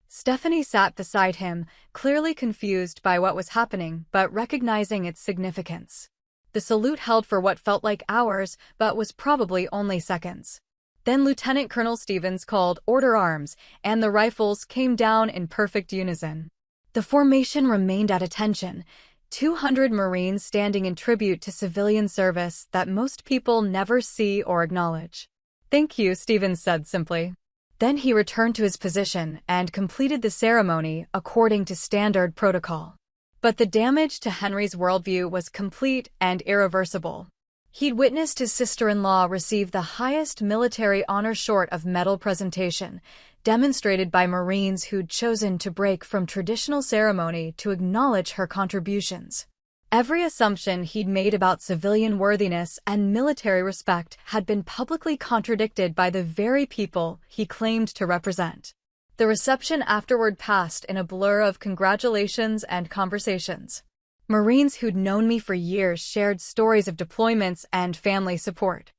Speaker 1: Stephanie sat beside him, clearly confused by what was happening but recognizing its significance. The salute held for what felt like hours but was probably only seconds. Then Lieutenant Colonel Stevens called "Order arms," and the rifles came down in perfect unison. The formation remained at attention, 200 Marines standing in tribute to civilian service that most people never see or acknowledge. "Thank you," Stevens said simply. Then he returned to his position and completed the ceremony according to standard protocol. But the damage to Henry's worldview was complete and irreversible. He'd witnessed his sister-in-law receive the highest military honor short of medal presentation, demonstrated by Marines who'd chosen to break from traditional ceremony to acknowledge her contributions. Every assumption he'd made about civilian worthiness and military respect had been publicly contradicted by the very people he claimed to represent. The reception afterward passed in a blur of congratulations and conversations. Marines who'd known me for years shared stories of deployments and family support.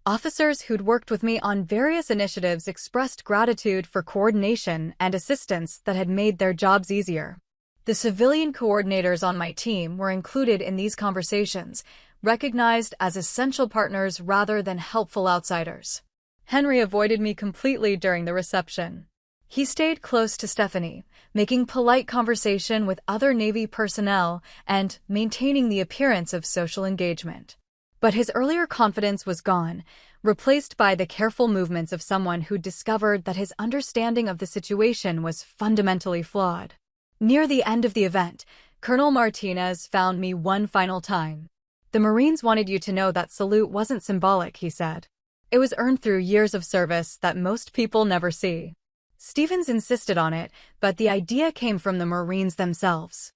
Speaker 1: Officers who'd worked with me on various initiatives expressed gratitude for coordination and assistance that had made their jobs easier. The civilian coordinators on my team were included in these conversations, recognized as essential partners rather than helpful outsiders. Henry avoided me completely during the reception. He stayed close to Stephanie, making polite conversation with other Navy personnel and maintaining the appearance of social engagement. But his earlier confidence was gone, replaced by the careful movements of someone who discovered that his understanding of the situation was fundamentally flawed. Near the end of the event, Colonel Martinez found me one final time. "The Marines wanted you to know that salute wasn't symbolic," he said. "It was earned through years of service that most people never see." Stevens insisted on it, but the idea came from the Marines themselves.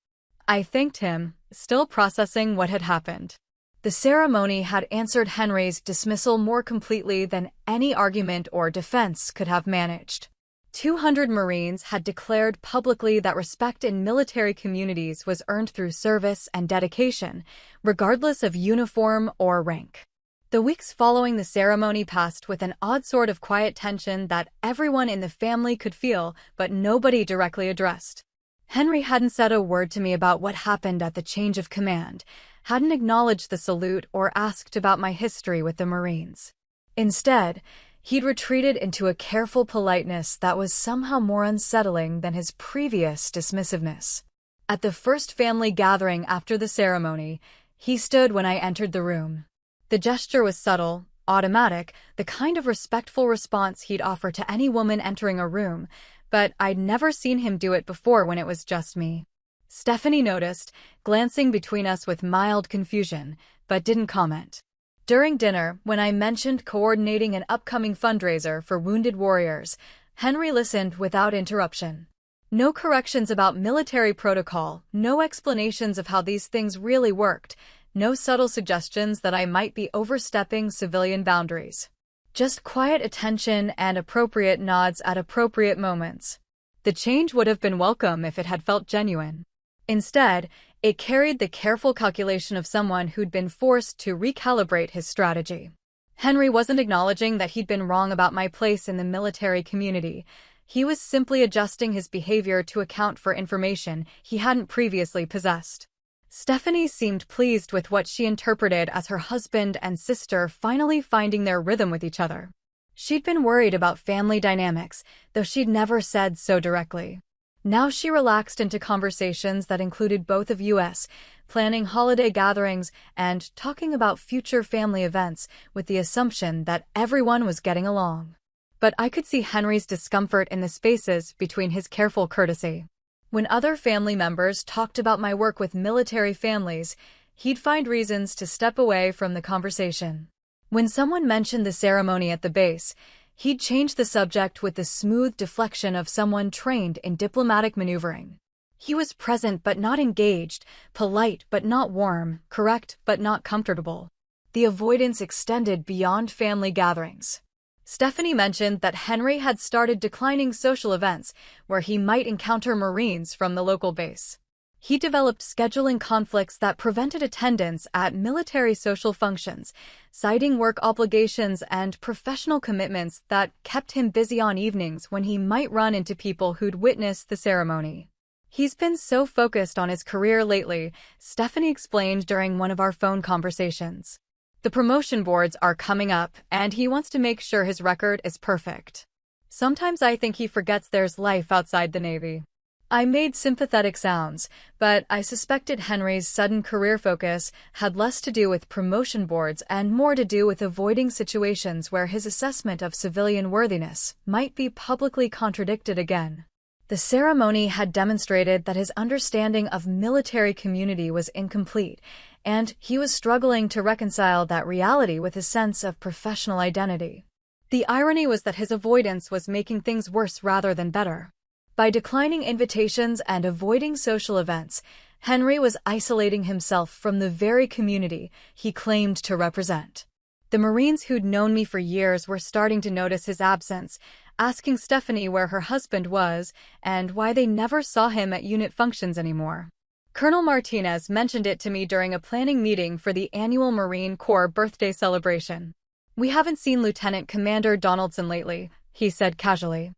Speaker 1: I thanked him, still processing what had happened. The ceremony had answered Henry's dismissal more completely than any argument or defense could have managed. 200 Marines had declared publicly that respect in military communities was earned through service and dedication, regardless of uniform or rank. The weeks following the ceremony passed with an odd sort of quiet tension that everyone in the family could feel, but nobody directly addressed. Henry hadn't said a word to me about what happened at the change of command, hadn't acknowledged the salute or asked about my history with the Marines. Instead, he'd retreated into a careful politeness that was somehow more unsettling than his previous dismissiveness. At the first family gathering after the ceremony, he stood when I entered the room. The gesture was subtle, automatic, the kind of respectful response he'd offer to any woman entering a room, but I'd never seen him do it before when it was just me. Stephanie noticed, glancing between us with mild confusion, but didn't comment. During dinner, when I mentioned coordinating an upcoming fundraiser for wounded warriors, Henry listened without interruption. No corrections about military protocol, no explanations of how these things really worked, no subtle suggestions that I might be overstepping civilian boundaries. Just quiet attention and appropriate nods at appropriate moments. The change would have been welcome if it had felt genuine. Instead, it carried the careful calculation of someone who'd been forced to recalibrate his strategy. Henry wasn't acknowledging that he'd been wrong about my place in the military community. He was simply adjusting his behavior to account for information he hadn't previously possessed. Stephanie seemed pleased with what she interpreted as her husband and sister finally finding their rhythm with each other. She'd been worried about family dynamics, though she'd never said so directly. Now she relaxed into conversations that included both of us, planning holiday gatherings and talking about future family events with the assumption that everyone was getting along. But I could see Henry's discomfort in the spaces between his careful courtesy. When other family members talked about my work with military families, he'd find reasons to step away from the conversation. When someone mentioned the ceremony at the base, he'd change the subject with the smooth deflection of someone trained in diplomatic maneuvering. He was present but not engaged, polite but not warm, correct but not comfortable. The avoidance extended beyond family gatherings. Stephanie mentioned that Henry had started declining social events where he might encounter Marines from the local base. He developed scheduling conflicts that prevented attendance at military social functions, citing work obligations and professional commitments that kept him busy on evenings when he might run into people who'd witnessed the ceremony. "He's been so focused on his career lately," Stephanie explained during one of our phone conversations. "The promotion boards are coming up, and he wants to make sure his record is perfect. Sometimes I think he forgets there's life outside the Navy." I made sympathetic sounds, but I suspected Henry's sudden career focus had less to do with promotion boards and more to do with avoiding situations where his assessment of civilian worthiness might be publicly contradicted again. The ceremony had demonstrated that his understanding of military community was incomplete, and he was struggling to reconcile that reality with his sense of professional identity. The irony was that his avoidance was making things worse rather than better. By declining invitations and avoiding social events, Henry was isolating himself from the very community he claimed to represent. The Marines who'd known me for years were starting to notice his absence, asking Stephanie where her husband was and why they never saw him at unit functions anymore. Colonel Martinez mentioned it to me during a planning meeting for the annual Marine Corps birthday celebration. "We haven't seen Lieutenant Commander Donaldson lately," he said casually.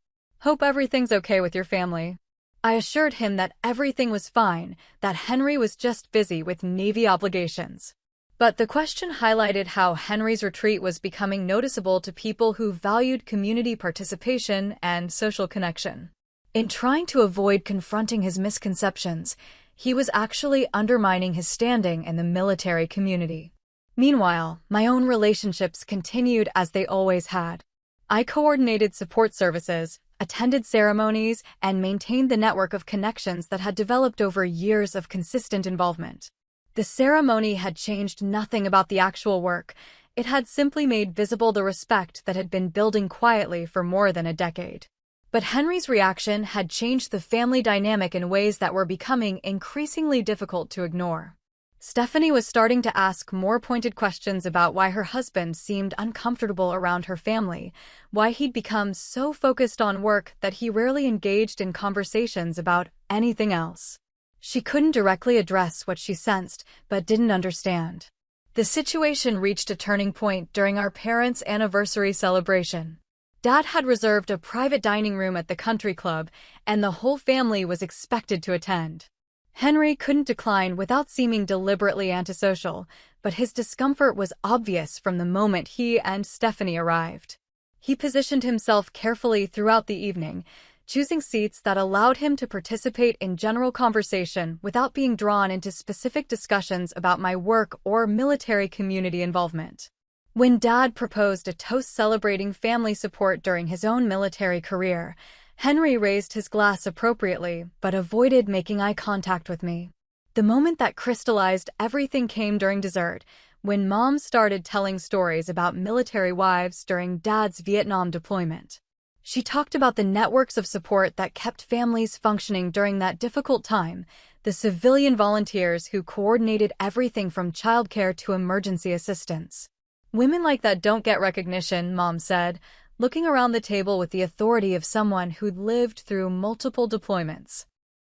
Speaker 1: "Hope everything's okay with your family." I assured him that everything was fine, that Henry was just busy with Navy obligations. But the question highlighted how Henry's retreat was becoming noticeable to people who valued community participation and social connection. In trying to avoid confronting his misconceptions, he was actually undermining his standing in the military community. Meanwhile, my own relationships continued as they always had. I coordinated support services, attended ceremonies, and maintained the network of connections that had developed over years of consistent involvement. The ceremony had changed nothing about the actual work. It had simply made visible the respect that had been building quietly for more than a decade. But Henry's reaction had changed the family dynamic in ways that were becoming increasingly difficult to ignore. Stephanie was starting to ask more pointed questions about why her husband seemed uncomfortable around her family, why he'd become so focused on work that he rarely engaged in conversations about anything else. She couldn't directly address what she sensed, but didn't understand. The situation reached a turning point during our parents' anniversary celebration. Dad had reserved a private dining room at the country club, and the whole family was expected to attend. Henry couldn't decline without seeming deliberately antisocial, but his discomfort was obvious from the moment he and Stephanie arrived. He positioned himself carefully throughout the evening, choosing seats that allowed him to participate in general conversation without being drawn into specific discussions about my work or military community involvement. When Dad proposed a toast celebrating family support during his own military career, Henry raised his glass appropriately, but avoided making eye contact with me. The moment that crystallized everything came during dessert, when Mom started telling stories about military wives during Dad's Vietnam deployment. She talked about the networks of support that kept families functioning during that difficult time, the civilian volunteers who coordinated everything from childcare to emergency assistance. "Women like that don't get recognition," Mom said, looking around the table with the authority of someone who'd lived through multiple deployments.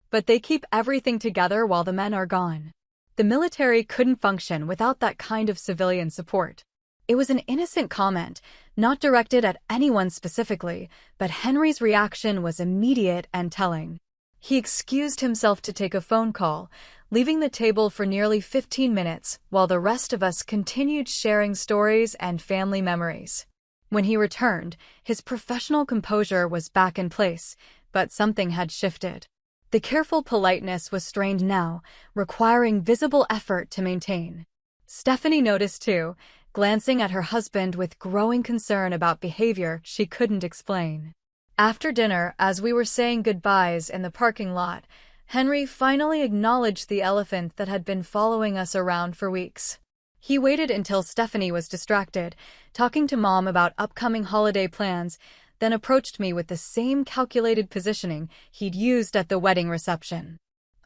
Speaker 1: "But they keep everything together while the men are gone." The military couldn't function without that kind of civilian support. It was an innocent comment, not directed at anyone specifically, but Henry's reaction was immediate and telling. He excused himself to take a phone call, leaving the table for nearly 15 minutes while the rest of us continued sharing stories and family memories. When he returned, his professional composure was back in place, but something had shifted. The careful politeness was strained now, requiring visible effort to maintain. Stephanie noticed too, glancing at her husband with growing concern about behavior she couldn't explain. After dinner, as we were saying goodbyes in the parking lot, Henry finally acknowledged the elephant that had been following us around for weeks. He waited until Stephanie was distracted, talking to Mom about upcoming holiday plans, then approached me with the same calculated positioning he'd used at the wedding reception.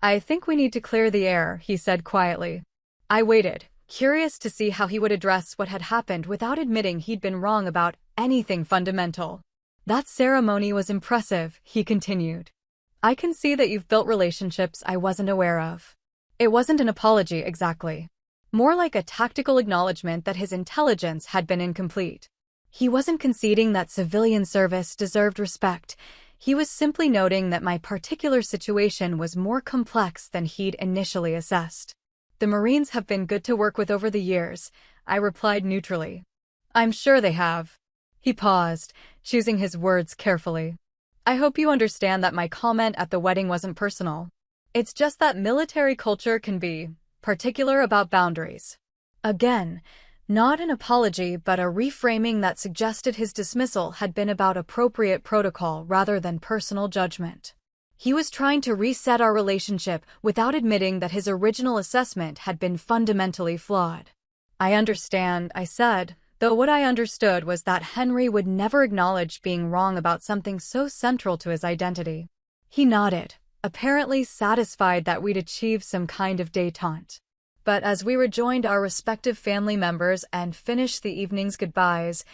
Speaker 1: "I think we need to clear the air," he said quietly. I waited, curious to see how he would address what had happened without admitting he'd been wrong about anything fundamental. "That ceremony was impressive," he continued. "I can see that you've built relationships I wasn't aware of." It wasn't an apology exactly. More like a tactical acknowledgement that his intelligence had been incomplete. He wasn't conceding that civilian service deserved respect. He was simply noting that my particular situation was more complex than he'd initially assessed. "The Marines have been good to work with over the years," I replied neutrally. "I'm sure they have." He paused, choosing his words carefully. "I hope you understand that my comment at the wedding wasn't personal. It's just that military culture can be particular about boundaries." Again, not an apology but a reframing that suggested his dismissal had been about appropriate protocol rather than personal judgment. He was trying to reset our relationship without admitting that his original assessment had been fundamentally flawed. "I understand," I said, though what I understood was that Henry would never acknowledge being wrong about something so central to his identity. He nodded, apparently satisfied that we'd achieved some kind of détente. But as we rejoined our respective family members and finished the evening's goodbyes,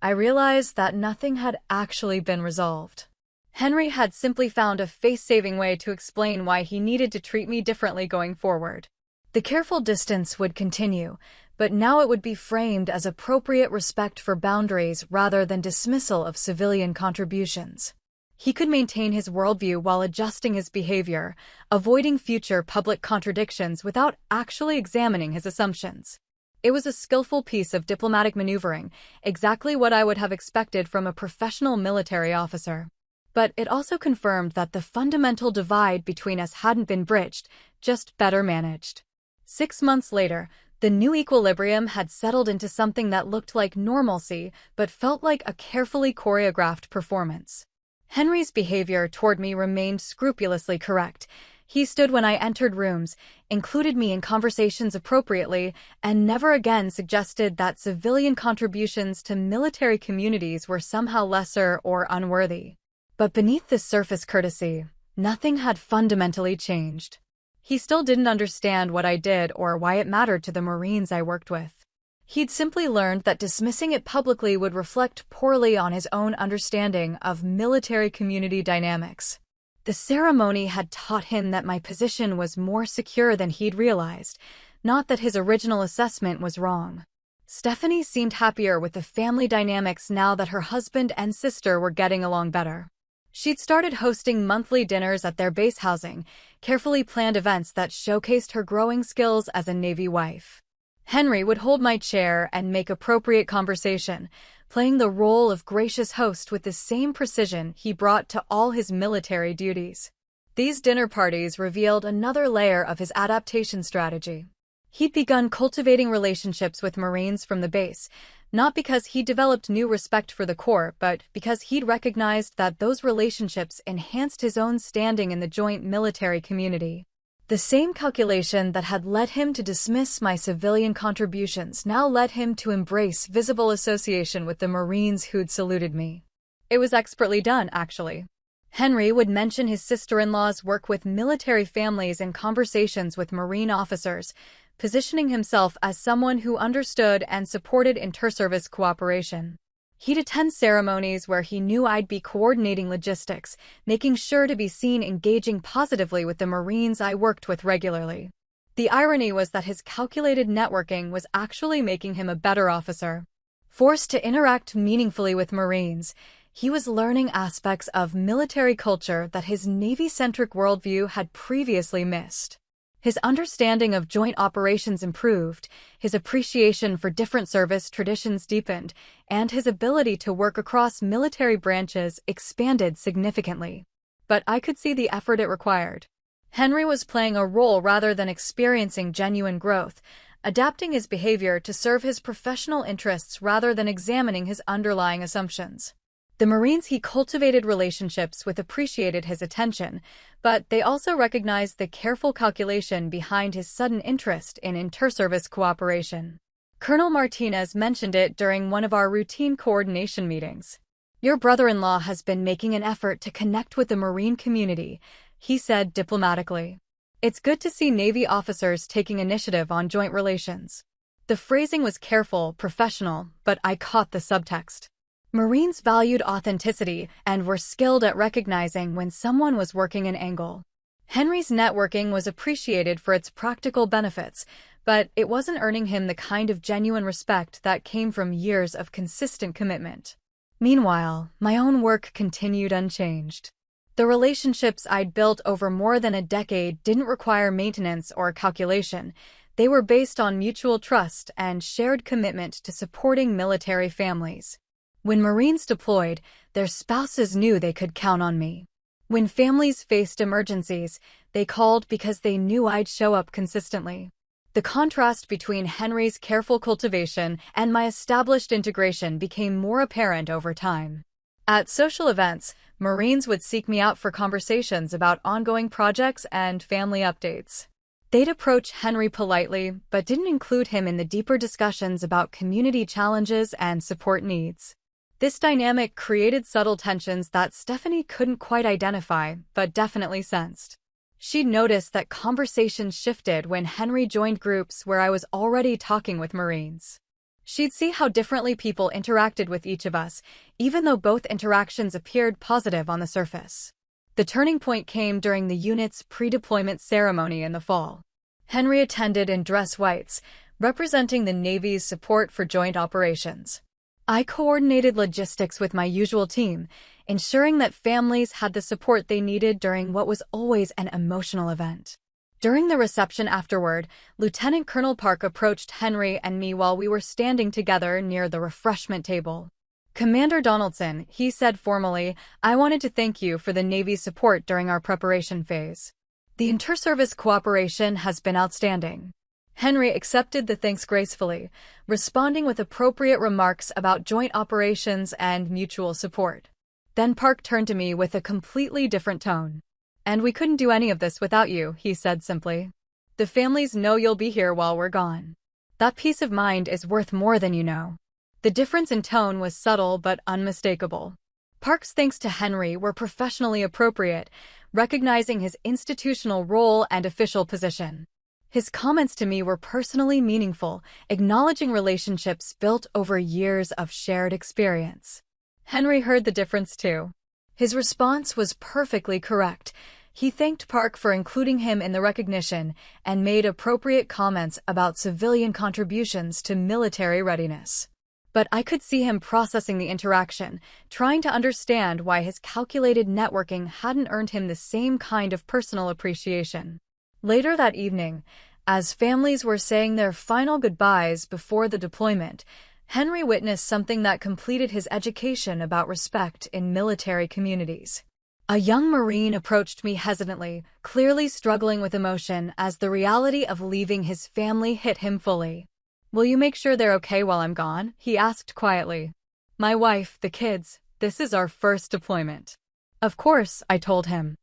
Speaker 1: I realized that nothing had actually been resolved. Henry had simply found a face-saving way to explain why he needed to treat me differently going forward. The careful distance would continue, but now it would be framed as appropriate respect for boundaries rather than dismissal of civilian contributions. He could maintain his worldview while adjusting his behavior, avoiding future public contradictions without actually examining his assumptions. It was a skillful piece of diplomatic maneuvering, exactly what I would have expected from a professional military officer. But it also confirmed that the fundamental divide between us hadn't been bridged, just better managed. 6 months later, the new equilibrium had settled into something that looked like normalcy but felt like a carefully choreographed performance. Henry's behavior toward me remained scrupulously correct. He stood when I entered rooms, included me in conversations appropriately, and never again suggested that civilian contributions to military communities were somehow lesser or unworthy. But beneath this surface courtesy, nothing had fundamentally changed. He still didn't understand what I did or why it mattered to the Marines I worked with. He'd simply learned that dismissing it publicly would reflect poorly on his own understanding of military community dynamics. The ceremony had taught him that my position was more secure than he'd realized, not that his original assessment was wrong. Stephanie seemed happier with the family dynamics now that her husband and sister were getting along better. She'd started hosting monthly dinners at their base housing, carefully planned events that showcased her growing skills as a Navy wife. Henry would hold my chair and make appropriate conversation, playing the role of gracious host with the same precision he brought to all his military duties. These dinner parties revealed another layer of his adaptation strategy. He'd begun cultivating relationships with Marines from the base, not because he developed new respect for the Corps, but because he'd recognized that those relationships enhanced his own standing in the joint military community. The same calculation that had led him to dismiss my civilian contributions now led him to embrace visible association with the Marines who'd saluted me. It was expertly done, actually. Henry would mention his sister-in-law's work with military families in conversations with Marine officers, positioning himself as someone who understood and supported inter-service cooperation. He'd attend ceremonies where he knew I'd be coordinating logistics, making sure to be seen engaging positively with the Marines I worked with regularly. The irony was that his calculated networking was actually making him a better officer. Forced to interact meaningfully with Marines, he was learning aspects of military culture that his Navy-centric worldview had previously missed. His understanding of joint operations improved, his appreciation for different service traditions deepened, and his ability to work across military branches expanded significantly. But I could see the effort it required. Henry was playing a role rather than experiencing genuine growth, adapting his behavior to serve his professional interests rather than examining his underlying assumptions. The Marines he cultivated relationships with appreciated his attention, but they also recognized the careful calculation behind his sudden interest in inter-service cooperation. Colonel Martinez mentioned it during one of our routine coordination meetings. "Your brother-in-law has been making an effort to connect with the Marine community," he said diplomatically. "It's good to see Navy officers taking initiative on joint relations." The phrasing was careful, professional, but I caught the subtext. Marines valued authenticity and were skilled at recognizing when someone was working an angle. Henry's networking was appreciated for its practical benefits, but it wasn't earning him the kind of genuine respect that came from years of consistent commitment. Meanwhile, my own work continued unchanged. The relationships I'd built over more than a decade didn't require maintenance or calculation. They were based on mutual trust and shared commitment to supporting military families. When Marines deployed, their spouses knew they could count on me. When families faced emergencies, they called because they knew I'd show up consistently. The contrast between Henry's careful cultivation and my established integration became more apparent over time. At social events, Marines would seek me out for conversations about ongoing projects and family updates. They'd approach Henry politely, but didn't include him in the deeper discussions about community challenges and support needs. This dynamic created subtle tensions that Stephanie couldn't quite identify, but definitely sensed. She'd noticed that conversations shifted when Henry joined groups where I was already talking with Marines. She'd see how differently people interacted with each of us, even though both interactions appeared positive on the surface. The turning point came during the unit's pre-deployment ceremony in the fall. Henry attended in dress whites, representing the Navy's support for joint operations. I coordinated logistics with my usual team, ensuring that families had the support they needed during what was always an emotional event. During the reception afterward, Lieutenant Colonel Park approached Henry and me while we were standing together near the refreshment table. "Commander Donaldson," he said formally, "I wanted to thank you for the Navy's support during our preparation phase. The inter-service cooperation has been outstanding." Henry accepted the thanks gracefully, responding with appropriate remarks about joint operations and mutual support. Then Park turned to me with a completely different tone. "And we couldn't do any of this without you," he said simply. "The families know you'll be here while we're gone. That peace of mind is worth more than you know." The difference in tone was subtle but unmistakable. Park's thanks to Henry were professionally appropriate, recognizing his institutional role and official position. His comments to me were personally meaningful, acknowledging relationships built over years of shared experience. Henry heard the difference too. His response was perfectly correct. He thanked Park for including him in the recognition and made appropriate comments about civilian contributions to military readiness. But I could see him processing the interaction, trying to understand why his calculated networking hadn't earned him the same kind of personal appreciation. Later that evening, as families were saying their final goodbyes before the deployment, Henry witnessed something that completed his education about respect in military communities. A young Marine approached me hesitantly, clearly struggling with emotion as the reality of leaving his family hit him fully. "Will you make sure they're okay while I'm gone?" he asked quietly. "My wife, the kids, this is our first deployment." "Of course," I told him.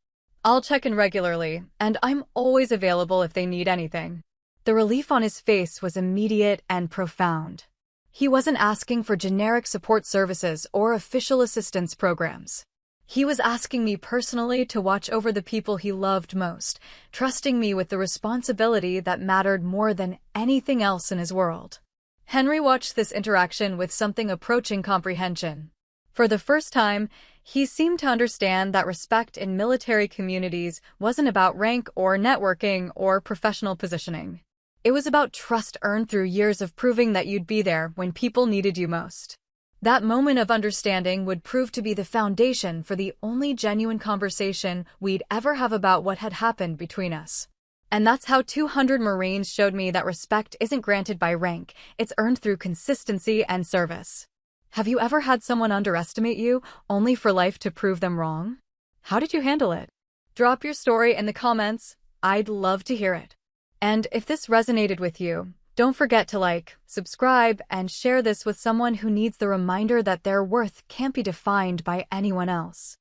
Speaker 1: "I'll check in regularly, and I'm always available if they need anything." The relief on his face was immediate and profound. He wasn't asking for generic support services or official assistance programs. He was asking me personally to watch over the people he loved most, trusting me with the responsibility that mattered more than anything else in his world. Henry watched this interaction with something approaching comprehension. For the first time, he seemed to understand that respect in military communities wasn't about rank or networking or professional positioning. It was about trust earned through years of proving that you'd be there when people needed you most. That moment of understanding would prove to be the foundation for the only genuine conversation we'd ever have about what had happened between us. And that's how 200 Marines showed me that respect isn't granted by rank, it's earned through consistency and service. Have you ever had someone underestimate you, only for life to prove them wrong? How did you handle it? Drop your story in the comments. I'd love to hear it. And if this resonated with you, don't forget to like, subscribe, and share this with someone who needs the reminder that their worth can't be defined by anyone else.